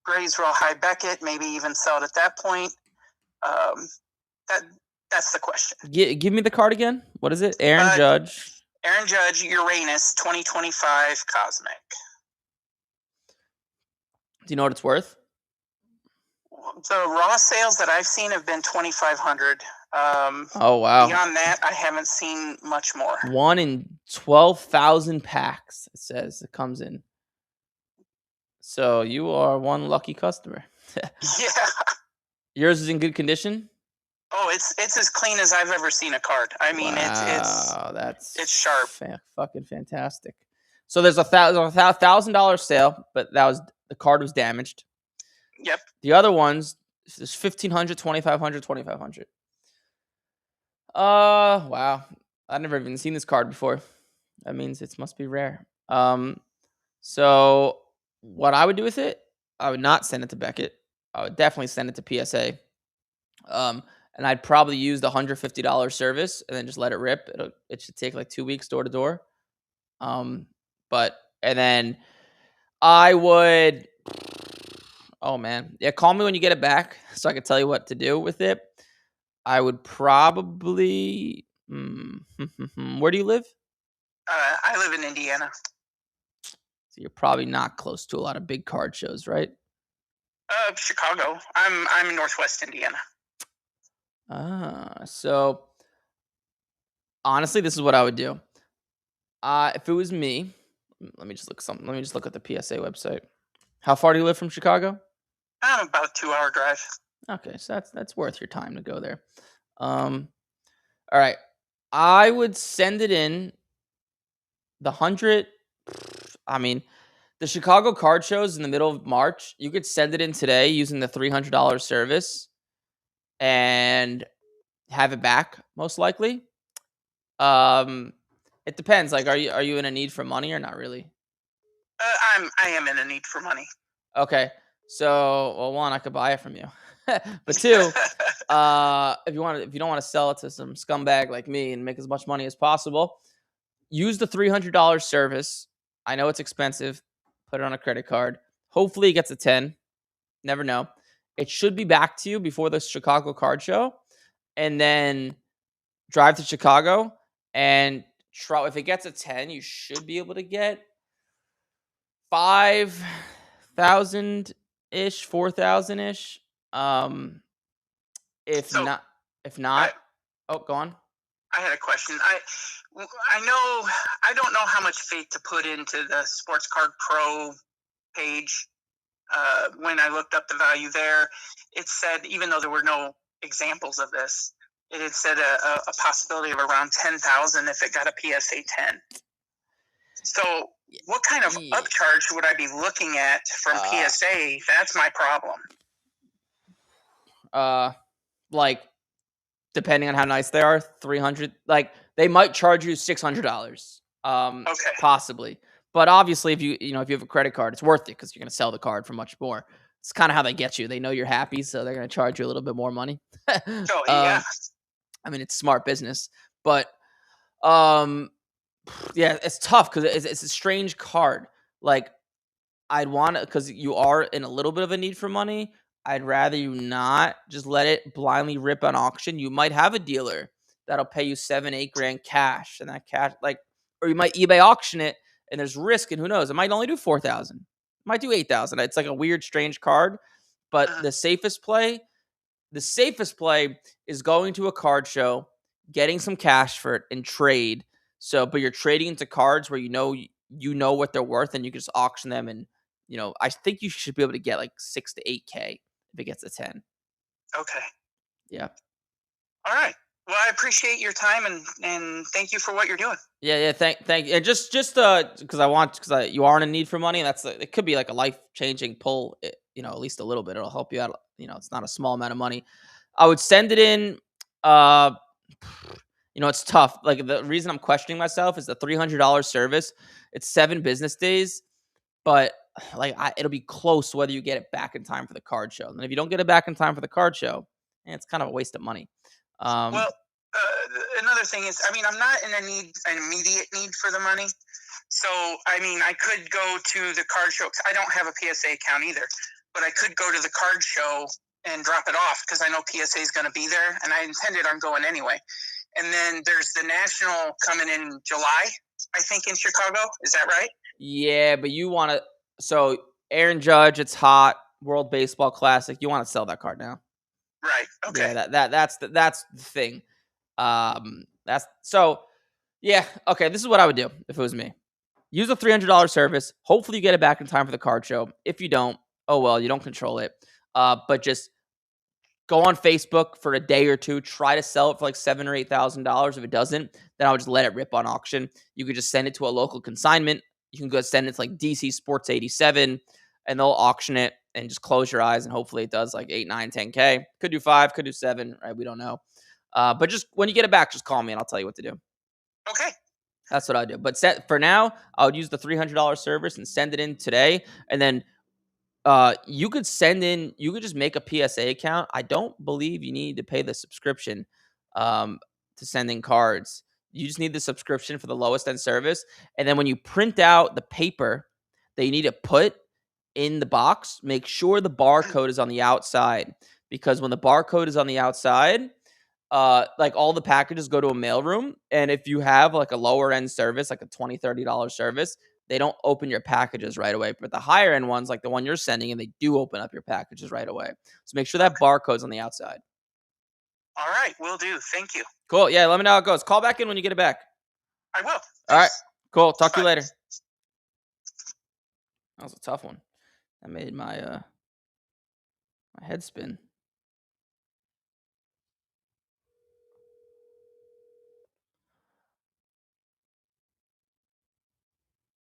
grades real high Beckett, maybe even sell it at that point. That's the question. Give me the card again. What is it? Aaron Judge. Aaron Judge, Uranus, 2025 Cosmic. Do you know what it's worth? The raw sales that I've seen have been $2,500. Oh wow! Beyond that, I haven't seen much more. 1 in 12,000 packs. It says it comes in. So you are one lucky customer. Yeah. Yours is in good condition. Oh, it's as clean as I've ever seen a card. I mean, wow, it's sharp. Fucking fantastic. So there's a $1,000 sale, but the card was damaged. Yep. The other ones, there's 1,500, 2,500, 2,500. Wow. I've never even seen this card before. That means it must be rare. So what I would do with it, I would not send it to Beckett. I would definitely send it to PSA. And I'd probably use the $150 service and then just let it rip. It should take like 2 weeks door to door. And then I would, oh man. Yeah, call me when you get it back so I can tell you what to do with it. I would probably, where do you live? I live in Indiana. So you're probably not close to a lot of big card shows, right? Chicago. I'm in Northwest Indiana. So honestly, this is what I would do. If it was me, let me just look at the PSA website. How far do you live from Chicago? I'm about a 2-hour drive. Okay, so that's worth your time to go there. All right. I would send it in the 100. I mean, the Chicago card shows in the middle of March. You could send it in today using the $300 service and have it back most likely. It depends. Like, are you in a need for money or not really? I am in a need for money. Okay. So, well, one, I could buy it from you. But two, If you don't want to sell it to some scumbag like me and make as much money as possible, use the $300 service. I know it's expensive. Put it on a credit card. Hopefully it gets a 10. Never know. It should be back to you before the Chicago card show. And then drive to Chicago and try. If it gets a 10, you should be able to get 5,000 ish, 4,000 ish. If So, not, oh, go on. I had a question. I don't know how much faith to put into the Sports Card Pro page. When I looked up the value there, it said, even though there were no examples of this, it had said a possibility of around 10,000 if it got a PSA 10. So what kind of upcharge would I be looking at from PSA? That's my problem. Like, depending on how nice they are, 300. Like, they might charge you $600. Okay. Possibly. But obviously, if you have a credit card, it's worth it because you're going to sell the card for much more. It's kind of how they get you. They know you're happy, so they're going to charge you a little bit more money. Oh, yeah. I mean, it's smart business, but yeah, it's tough because it's a strange card. Like, I'd want to, because you are in a little bit of a need for money. I'd rather you not just let it blindly rip on auction. You might have a dealer that'll pay you $7-8 grand cash, and that cash, like, or you might eBay auction it, and there's risk, and who knows? It might only do 4,000. It might do 8,000. It's like a weird, strange card. But the safest play is going to a card show, getting some cash for it, and trade. So, but you're trading into cards where you know what they're worth, and you can just auction them. And I think you should be able to get like 6 to 8K if it gets a 10. Okay. Yeah. All right. Well, I appreciate your time and thank you for what you're doing. Yeah. Thank you. And just because you are in a need for money, and it could be like a life-changing pull. At least a little bit. It'll help you out. It's not a small amount of money. I would send it in. It's tough. Like, the reason I'm questioning myself is the $300 service. It's 7 business days, but like it'll be close whether you get it back in time for the card show. And if you don't get it back in time for the card show, it's kind of a waste of money. Another thing is, I'm not in an immediate need for the money. So, I could go to the card show. I don't have a PSA account either, but I could go to the card show and drop it off because I know PSA is going to be there, and I intended on going anyway. And then there's the National coming in July, I think, in Chicago. Is that right? Yeah, but you want to. So, Aaron Judge, it's hot. World Baseball Classic. You want to sell that card now. Right. Okay. Yeah, that's the thing. Yeah. Okay. This is what I would do if it was me. Use a $300 service. Hopefully, you get it back in time for the card show. If you don't, oh well, you don't control it. But just go on Facebook for a day or two. Try to sell it for like $7,000 or $8,000. If it doesn't, then I would just let it rip on auction. You could just send it to a local consignment. You can go send it to like DC Sports 87, and they'll auction it. And just close your eyes, and hopefully it does like 8, 9, 10K. Could do 5, could do 7, right? We don't know. But just when you get it back, just call me and I'll tell you what to do. Okay. That's what I do. But for now, I would use the $300 service and send it in today. And then you could just make a PSA account. I don't believe you need to pay the subscription to send in cards. You just need the subscription for the lowest end service. And then when you print out the paper that you need to put in the box, make sure the barcode is on the outside, because when the barcode is on the outside, like all the packages go to a mailroom, and if you have like a lower end service, like a $20, $30 service, they don't open your packages right away. But the higher end ones, like the one you're sending, and they do open up your packages right away. So make sure that barcode's on the outside. All right, will do. Thank you. Cool. Yeah, let me know how it goes. Call back in when you get it back. I will. All right. Cool. Talk to you later. That was a tough one. That made my head spin.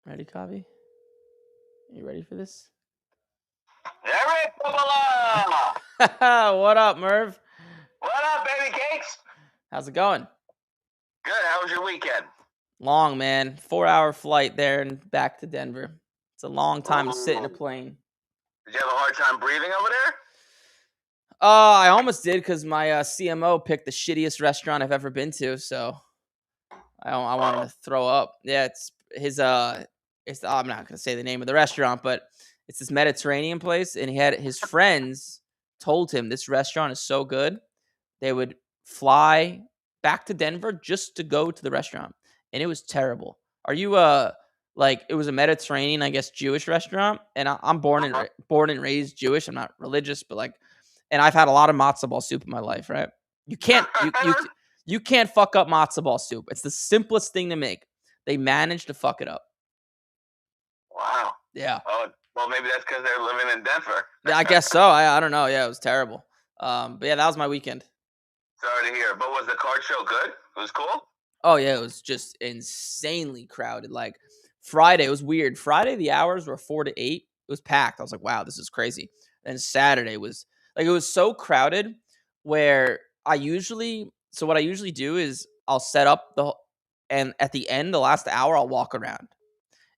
Ready, Kavi? You ready for this? Eric Babala! What up, Merv? What up, baby cakes? How's it going? Good. How was your weekend? Long, man. 4-hour flight there and back to Denver. It's a long time to sit in a plane. Did you have a hard time breathing over I almost did because my CMO picked the shittiest restaurant I've ever been to, so I wanted to throw up. Yeah, it's his I'm not gonna say the name of the restaurant, but it's this Mediterranean place, and he had his friends told him this restaurant is so good they would fly back to Denver just to go to the restaurant, and it was terrible. Are you like it was a Mediterranean, I guess, Jewish restaurant, and I'm born and raised Jewish. I'm not religious, but like, and I've had a lot of matzo ball soup in my life, right? You can't you can't fuck up matzo ball soup. It's the simplest thing to make. They managed to fuck it up. Wow. Yeah. Oh, well, maybe that's because they're living in Denver. Yeah, I guess so. I don't know. Yeah, it was terrible. But yeah, that was my weekend. Sorry to hear. But was the card show good? It was cool? Oh, yeah, it was just insanely crowded. Like, Friday, it was weird. Friday, the hours were 4 to 8. It was packed. I was like, wow, this is crazy. And Saturday was, like, it was so crowded where what I usually do is I'll set up and at the end, the last hour, I'll walk around.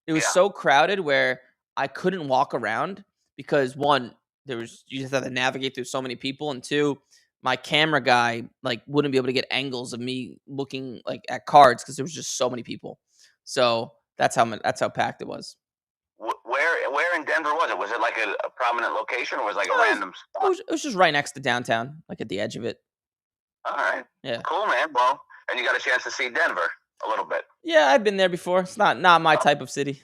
It was so crowded where I couldn't walk around because, one, you just have to navigate through so many people, and two, my camera guy like wouldn't be able to get angles of me looking like at cards because there was just so many people. So that's how packed it was. Where in Denver was it? Was it like a prominent location, or was it like a random spot? It was just right next to downtown, like at the edge of it. All right. Yeah. Cool, man. Well, and you got a chance to see Denver a little bit. Yeah, I've been there before. It's not my type of city.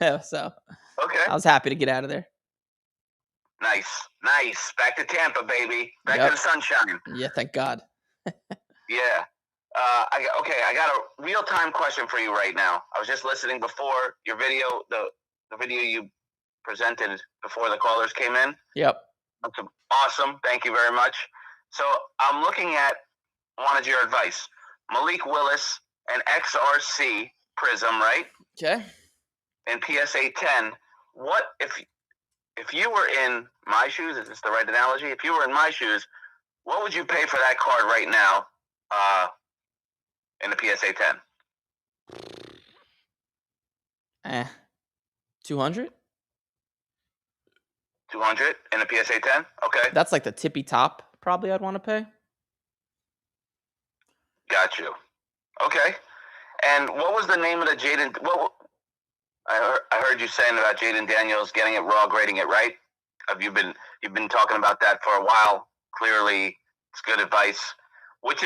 So okay. I was happy to get out of there. Nice. Back to Tampa, baby. Back to the sunshine. Yeah, thank God. Yeah. I got a real-time question for you right now. I was just listening before your video, the video you presented before the callers came in. Yep. That's awesome. Thank you very much. So I'm wanted your advice. Malik Willis and XRC Prism, right? Okay. And PSA 10. What if you were in my shoes? Is this the right analogy? If you were in my shoes, what would you pay for that card right now? In the PSA 10. 200. 200 in the PSA 10. Okay. That's like the tippy top. Probably I'd want to pay. Got you. Okay. And what was the name of the Jayden? I heard you saying about Jayden Daniels getting it raw, grading it right. You've been talking about that for a while. Clearly, it's good advice. Which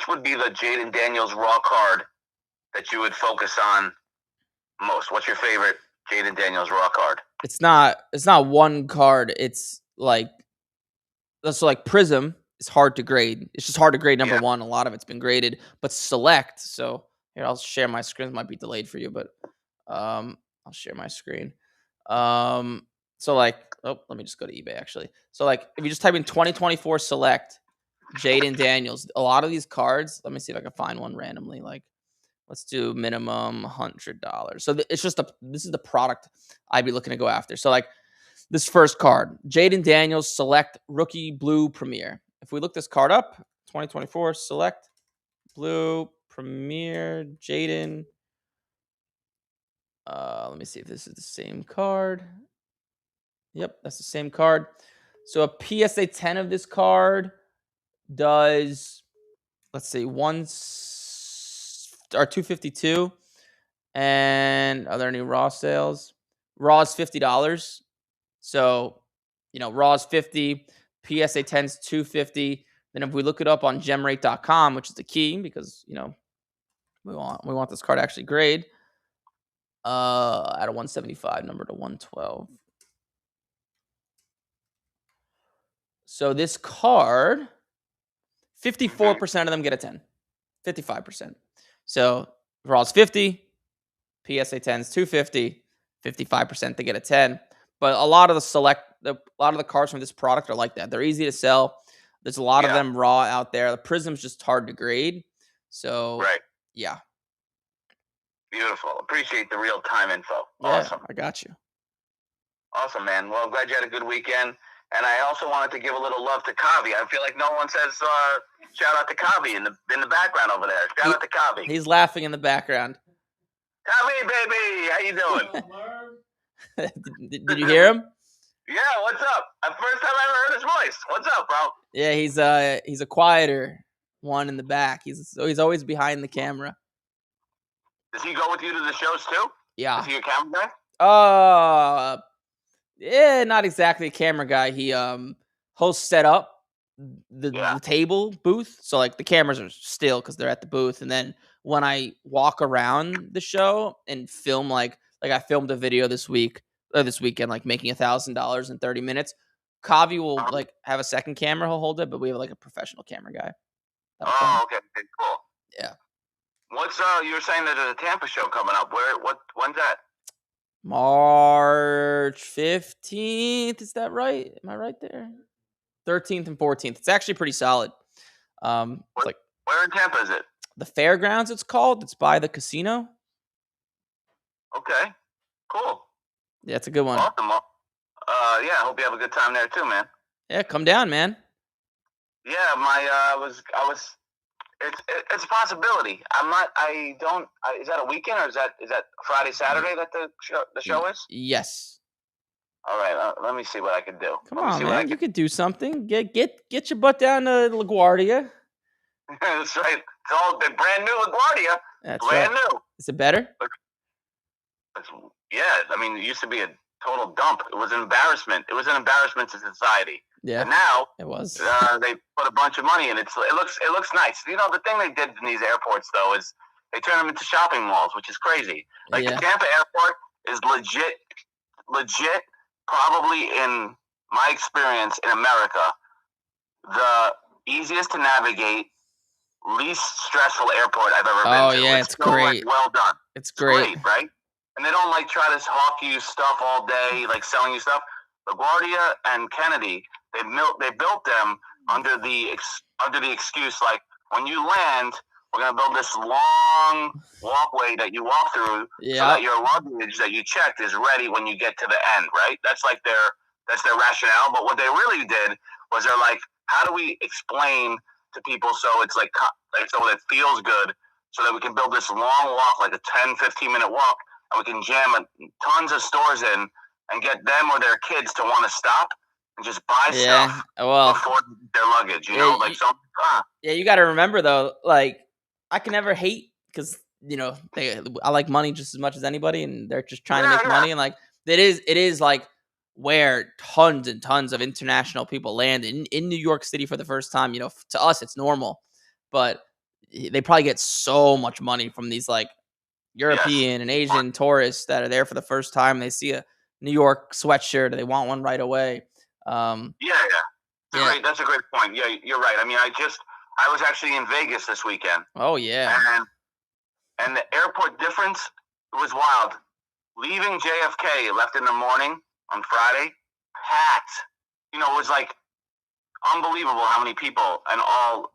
would be the Jayden Daniels raw card that you would focus on most? What's your favorite Jayden Daniels raw card? It's not one card. It's like Prism is hard to grade. It's just hard to grade number one. A lot of it's been graded, but Select. So here, I'll share my screen. It might be delayed for you, but I'll share my screen. So like, let me just go to eBay actually. So like, if you just type in 2024 Select Jayden Daniels, a lot of these cards. Let me see if I can find one randomly. Like, let's do minimum $100. So it's just this is the product I'd be looking to go after. So like this first card, Jayden Daniels Select Rookie Blue Premier. If we look this card up, 2024 Select Blue Premier Jayden. Let me see if this is the same card. Yep, that's the same card. So a PSA 10 of this card does, let's see, 252. And are there any raw sales? Raw is $50. So, raw is 50. PSA 10's 250. Then if we look it up on gemrate.com, which is the key because, we want this card to actually grade. At a 175 number to 112. So this card, 54% of them get a 10. 55%. So raw's 50, PSA 10's 250, 55% they get a 10. But a lot of the cards from this product are like that. They're easy to sell. There's a lot of them raw out there. The Prism's just hard to grade. So yeah. Beautiful. Appreciate the real-time info. Awesome. I got you. Awesome, man. Well, I'm glad you had a good weekend. And I also wanted to give a little love to Kavi. I feel like no one says shout out to Kavi in the background over there. Shout out to Kavi. He's laughing in the background. Kavi, baby, how you doing? Did you hear him? Yeah, what's up? First time I ever heard his voice. What's up, bro? Yeah, he's a quieter one in the back. He's always behind the camera. Does he go with you to the shows too? Yeah. Is he your camera guy? Yeah, not exactly a camera guy. He hosts set up the table booth, so like the cameras are still because they're at the booth, and then when I walk around the show and film like I filmed a video this weekend, like making $1,000 in 30 minutes. Kavi will like have a second camera, he'll hold it, but we have like a professional camera guy. Okay, cool. Yeah. What's you were saying that there's a Tampa show coming up. When's that? March 15th, is that right? Am I right there? 13th and 14th. It's actually pretty solid. It's like where in Tampa is it? The Fairgrounds, it's called. It's by the casino. Okay, cool. Yeah, it's a good one. Awesome. Yeah, I hope you have a good time there too, man. Yeah, come down, man. Yeah, it's a possibility. Is that a weekend or is that Friday, Saturday that the show is? Yes. All right, let me see what I can do. Come on, man. You could do something. Get your butt down to LaGuardia. That's right. It's all the brand new LaGuardia. That's brand right. new. Is it better? Yeah, I mean, it used to be a total dump. It was an embarrassment. It was an embarrassment to society. Yeah. And now it was. They put a bunch of money in it. It looks nice. You know, the thing they did in these airports though is they turn them into shopping malls, which is crazy. Like the Tampa airport is legit. Probably in my experience in America, the easiest to navigate, least stressful airport I've ever been to. Yeah, it's great. Like, well done. It's great, right? And they don't like try to hawk you stuff all day, like selling you stuff. LaGuardia and Kennedy, they built them under the excuse like when you land, we're gonna build this long walkway that you walk through so that your luggage that you checked is ready when you get to the end, right? That's their rationale. But what they really did was they're like, how do we explain to people so it's like so it feels good, so that we can build this long walk, like a 10, 15-minute walk, and we can jam tons of stores in and get them or their kids to want to stop and just buy stuff before their luggage, you know? Yeah, you got to remember, though, like, I can never hate because, you know, I like money just as much as anybody, and they're just trying to make money. And, like, it is like, where tons and tons of international people land in New York City for the first time. You know, to us, it's normal. But they probably get so much money from these, like, European and Asian tourists that are there for the first time. They see a New York sweatshirt, they want one right away. That's a great point. Yeah, you're right. I mean, I was actually in Vegas this weekend. Oh yeah. And the airport difference was wild. Leaving JFK, left in the morning on Friday, packed. You know, it was like unbelievable how many people and all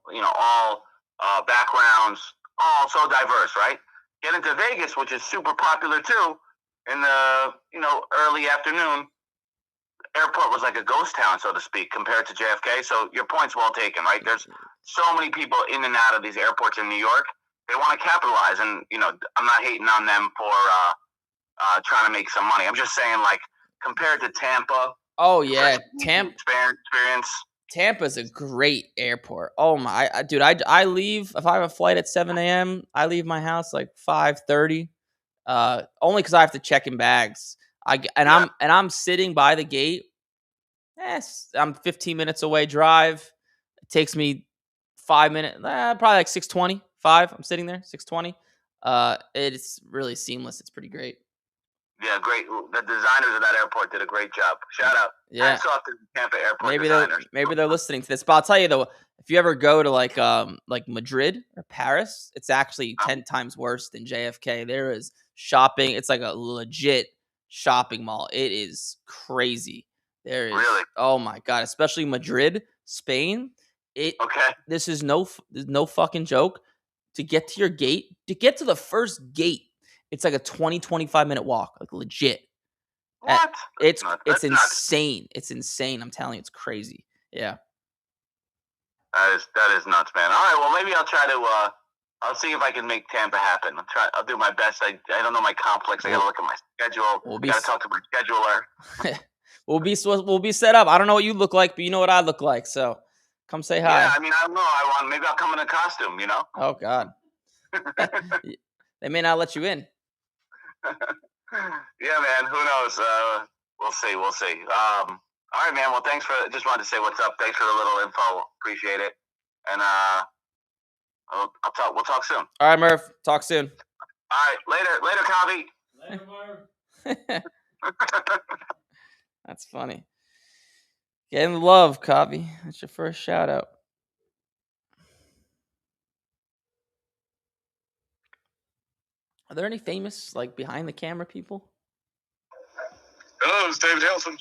backgrounds, all so diverse, right? Get into Vegas, which is super popular too, in the early afternoon. Airport was like a ghost town, so to speak, compared to JFK. So your point's well taken, right? There's so many people in and out of these airports in New York. They want to capitalize, and I'm not hating on them for trying to make some money. I'm just saying, like, compared to Tampa. Oh yeah, Tampa experience. Tampa's a great airport. Oh my, dude, I leave if I have a flight at 7 a.m. I leave my house like 5:30. Only because I have to check in bags. I'm sitting by the gate. Yes, I'm 15 minutes away drive. It takes me 5 minutes, probably like 6:25. I'm sitting there, 6:20. It's really seamless. It's pretty great. Yeah, great. The designers of that airport did a great job. Shout out. Yeah. Hats off to the Tampa airport designers. Maybe they're listening to this. But I'll tell you though, if you ever go to like Madrid or Paris, it's actually 10 times worse than JFK. There is shopping. It's like a legit shopping mall. It is crazy. There is. Really? Oh my God. Especially Madrid, Spain. This is no fucking joke. To get to your gate, to get to the first gate, it's like a 20-25 minute walk, like legit. What? It's insane. It's insane. I'm telling you, it's crazy. Yeah. That is nuts, man. All right, well, maybe I'll try to. I'll see if I can make Tampa happen. I'll do my best. I don't know my complex. I gotta look at my schedule. I gotta talk to my scheduler. We'll be set up. I don't know what you look like, but you know what I look like. So come say hi. Yeah, I mean, I don't know. Maybe I'll come in a costume. You know. Oh God. They may not let you in. Yeah, man. Who knows? We'll see. We'll see. All right, man. Well, thanks for. Just wanted to say what's up. Thanks for the little info. Appreciate it. And We'll talk soon. All right, Murph. Talk soon. All right. Later, Covey. Later, Marv. That's funny. Getting the love, Covey. That's your first shout out. Are there any famous, like, behind the camera people? Hello, it's David Hilton.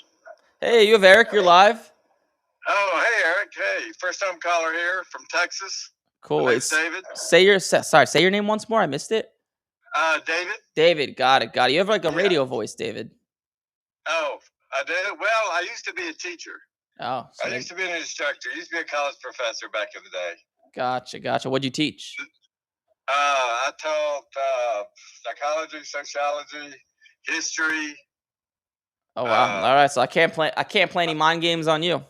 Hey, you have Eric. You're live. Oh, hey, Eric. Hey, first time caller here from Texas. Cool. My name's David. Say your name once more. I missed it. David. David. Got it. You have like a radio voice, David. Oh, I did. Well, I used to be a teacher. Oh. I used to be an instructor. I used to be a college professor back in the day. Gotcha. What'd you teach? I taught psychology, sociology, history. Oh wow! All right, so I can't play any mind games on you.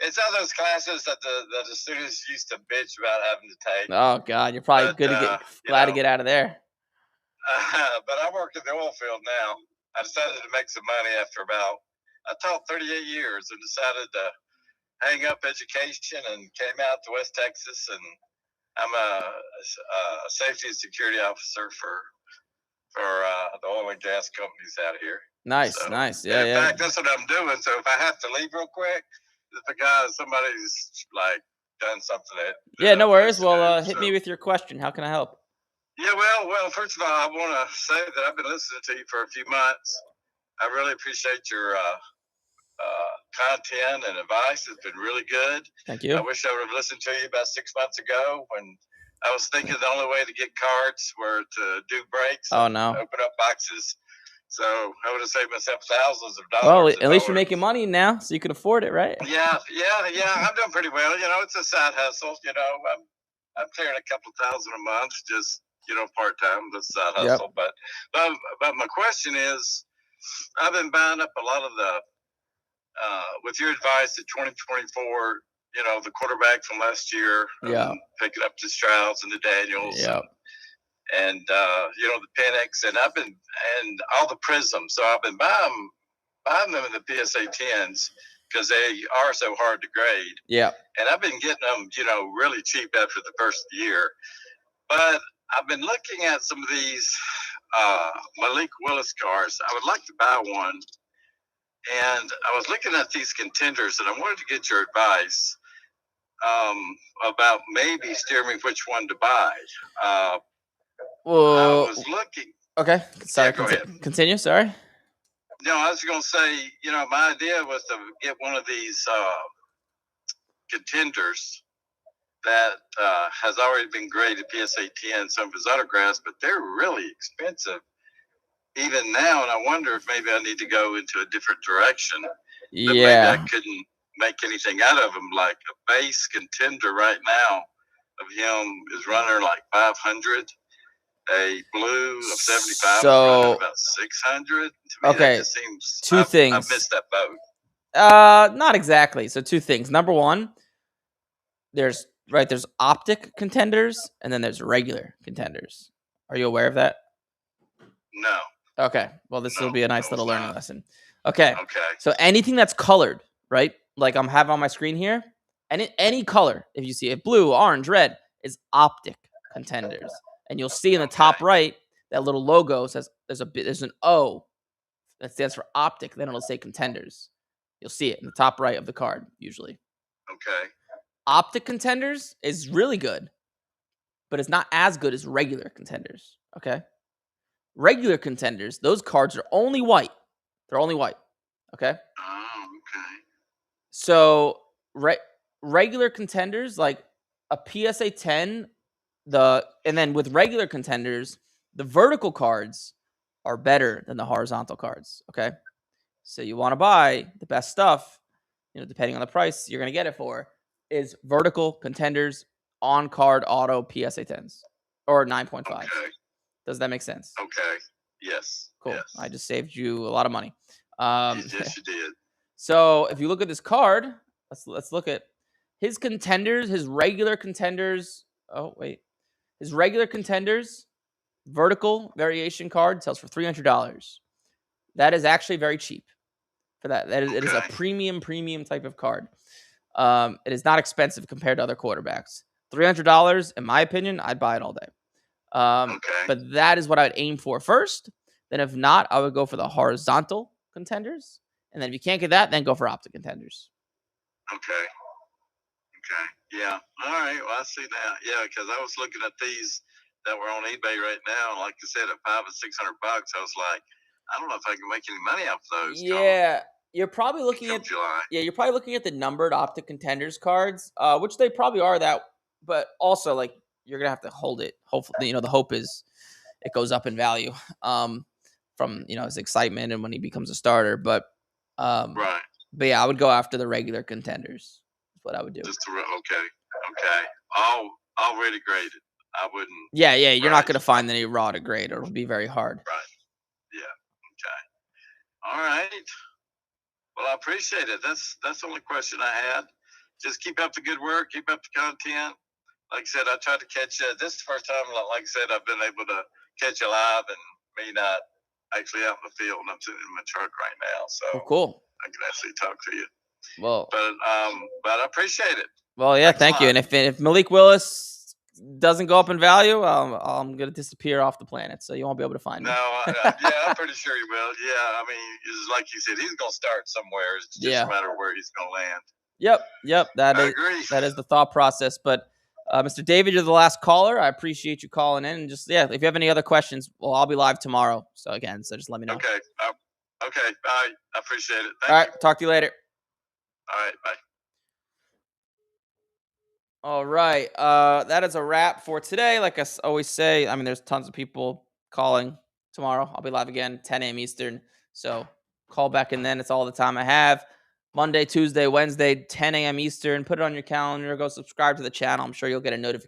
It's all those classes that the students used to bitch about having to take. Oh God, you're probably glad to get out of there. But I work in the oil field now. I decided to make some money after I taught 38 years and decided to hang up education and came out to West Texas, and I'm a safety and security officer for the oil and gas companies out here. Nice. Yeah, in fact, that's what I'm doing. So if I have to leave real quick, it's because somebody's like done something. Yeah, no worries. Well, hit me with your question. How can I help? Yeah, well, first of all, I want to say that I've been listening to you for a few months. I really appreciate your content and advice. It's been really good. Thank you. I wish I would have listened to you about 6 months ago when I was thinking the only way to get cards were to do breaks. Oh, no. Open up boxes. So I would have saved myself thousands of dollars. Well, at least you're making money now, so you can afford it, right? Yeah. I'm doing pretty well. You know, it's a side hustle. You know, I'm clearing a couple thousand a month, just part time. That's a side hustle. But my question is, I've been buying up a lot of the with your advice at 2024. The quarterback from last year. Picking up the Strouds and the Daniels. Yeah. And the Penix, and all the Prisms. So I've been buying them in the PSA 10s because they are so hard to grade. Yeah. And I've been getting them, really cheap after the first year. But I've been looking at some of these Malik Willis cars. I would like to buy one. And I was looking at these contenders, and I wanted to get your advice about maybe steer me which one to buy. Well, I was looking. Okay. Sorry. Yeah, go ahead. Continue. Sorry. No, I was going to say, my idea was to get one of these contenders that has already been graded PSA 10, some of his autographs, but they're really expensive even now. And I wonder if maybe I need to go into a different direction. But maybe I couldn't make anything out of them. Like a base contender right now of him is running like 500. A blue of 75 so about 600. Okay, that just seems, two things. I've missed that boat. Not exactly. So two things. Number one, there's optic contenders and then there's regular contenders. Are you aware of that? No. Okay. Well, this will be a nice little learning lesson. Okay. Okay. So anything that's colored, right? Like I'm having on my screen here, and any color, if you see it, blue, orange, red, is optic contenders. And you'll see in the top right, that little logo says there's an O that stands for optic. Then it'll say contenders. You'll see it in the top right of the card, usually. Okay. Optic contenders is really good, but it's not as good as regular contenders. Okay. Regular contenders, those cards are only white. They're only white. Okay. Oh, okay. So regular contenders, like a PSA 10. And then with regular contenders, the vertical cards are better than the horizontal cards. Okay. So you want to buy the best stuff, depending on the price you're going to get it for, is vertical contenders on card auto PSA 10s or 9.5. Okay. Does that make sense? Okay. Yes. Cool. Yes. I just saved you a lot of money. Yes, you did. So if you look at this card, let's look at his contenders, his regular contenders. Oh wait, his regular contenders vertical variation card sells for $300. That is actually very cheap for that. It is a Okay. premium type of card. It is not expensive compared to other quarterbacks. $300, in my opinion, I'd buy it all day. Okay. But that is what I would aim for first. Then if not, I would go for the horizontal contenders. And then if you can't get that, then go for optic contenders. Okay. Okay. Yeah. All right. Well, I see that. Yeah, because I was looking at these that were on eBay right now. Like I said, at $500 or $600, I was like, I don't know if I can make any money off those. Yeah, you're probably looking Come at July. you're probably looking at the numbered optic contenders cards, which they probably are that. But also, like, you're gonna have to hold it. Hopefully, the hope is it goes up in value from his excitement and when he becomes a starter. But Right. But yeah, I would go after the regular contenders. That's what I would do. Okay. Okay. Already graded. I wouldn't. Yeah, you're not Right. gonna find any raw to grade, or it'll be very hard. Right. Yeah. Okay. All right. Well, I appreciate it. That's the only question I had. Just keep up the good work. Keep up the content. Like I said, I tried to catch you. This is the first time, like I said, I've been able to catch you live and me not actually out in the field. And I'm sitting in my truck right now, so Oh, cool. I can actually talk to you. Well, But I appreciate it. Well, yeah, Thanks a thank you. lot. And if Malik Willis doesn't go up in value, I'm gonna disappear off the planet, so you won't be able to find me. No, yeah, I'm pretty sure he will. Yeah, I mean, it's like you said, he's gonna start somewhere. It's just Yeah. a matter of where he's gonna land. Yep. That I is agree. that is the thought process. But Mr. David, you're the last caller. I appreciate you calling in. And just if you have any other questions, well, I'll be live tomorrow. So just let me know. Okay. Okay. Bye. I appreciate it. Thank All you. right. Talk to you later. All right. Bye. All right. That is a wrap for today. Like I always say, I mean, there's tons of people calling tomorrow. I'll be live again, 10 a.m. Eastern. So call back in then. It's all the time I have. Monday, Tuesday, Wednesday, 10 a.m. Eastern. Put it on your calendar. Go subscribe to the channel. I'm sure you'll get a notification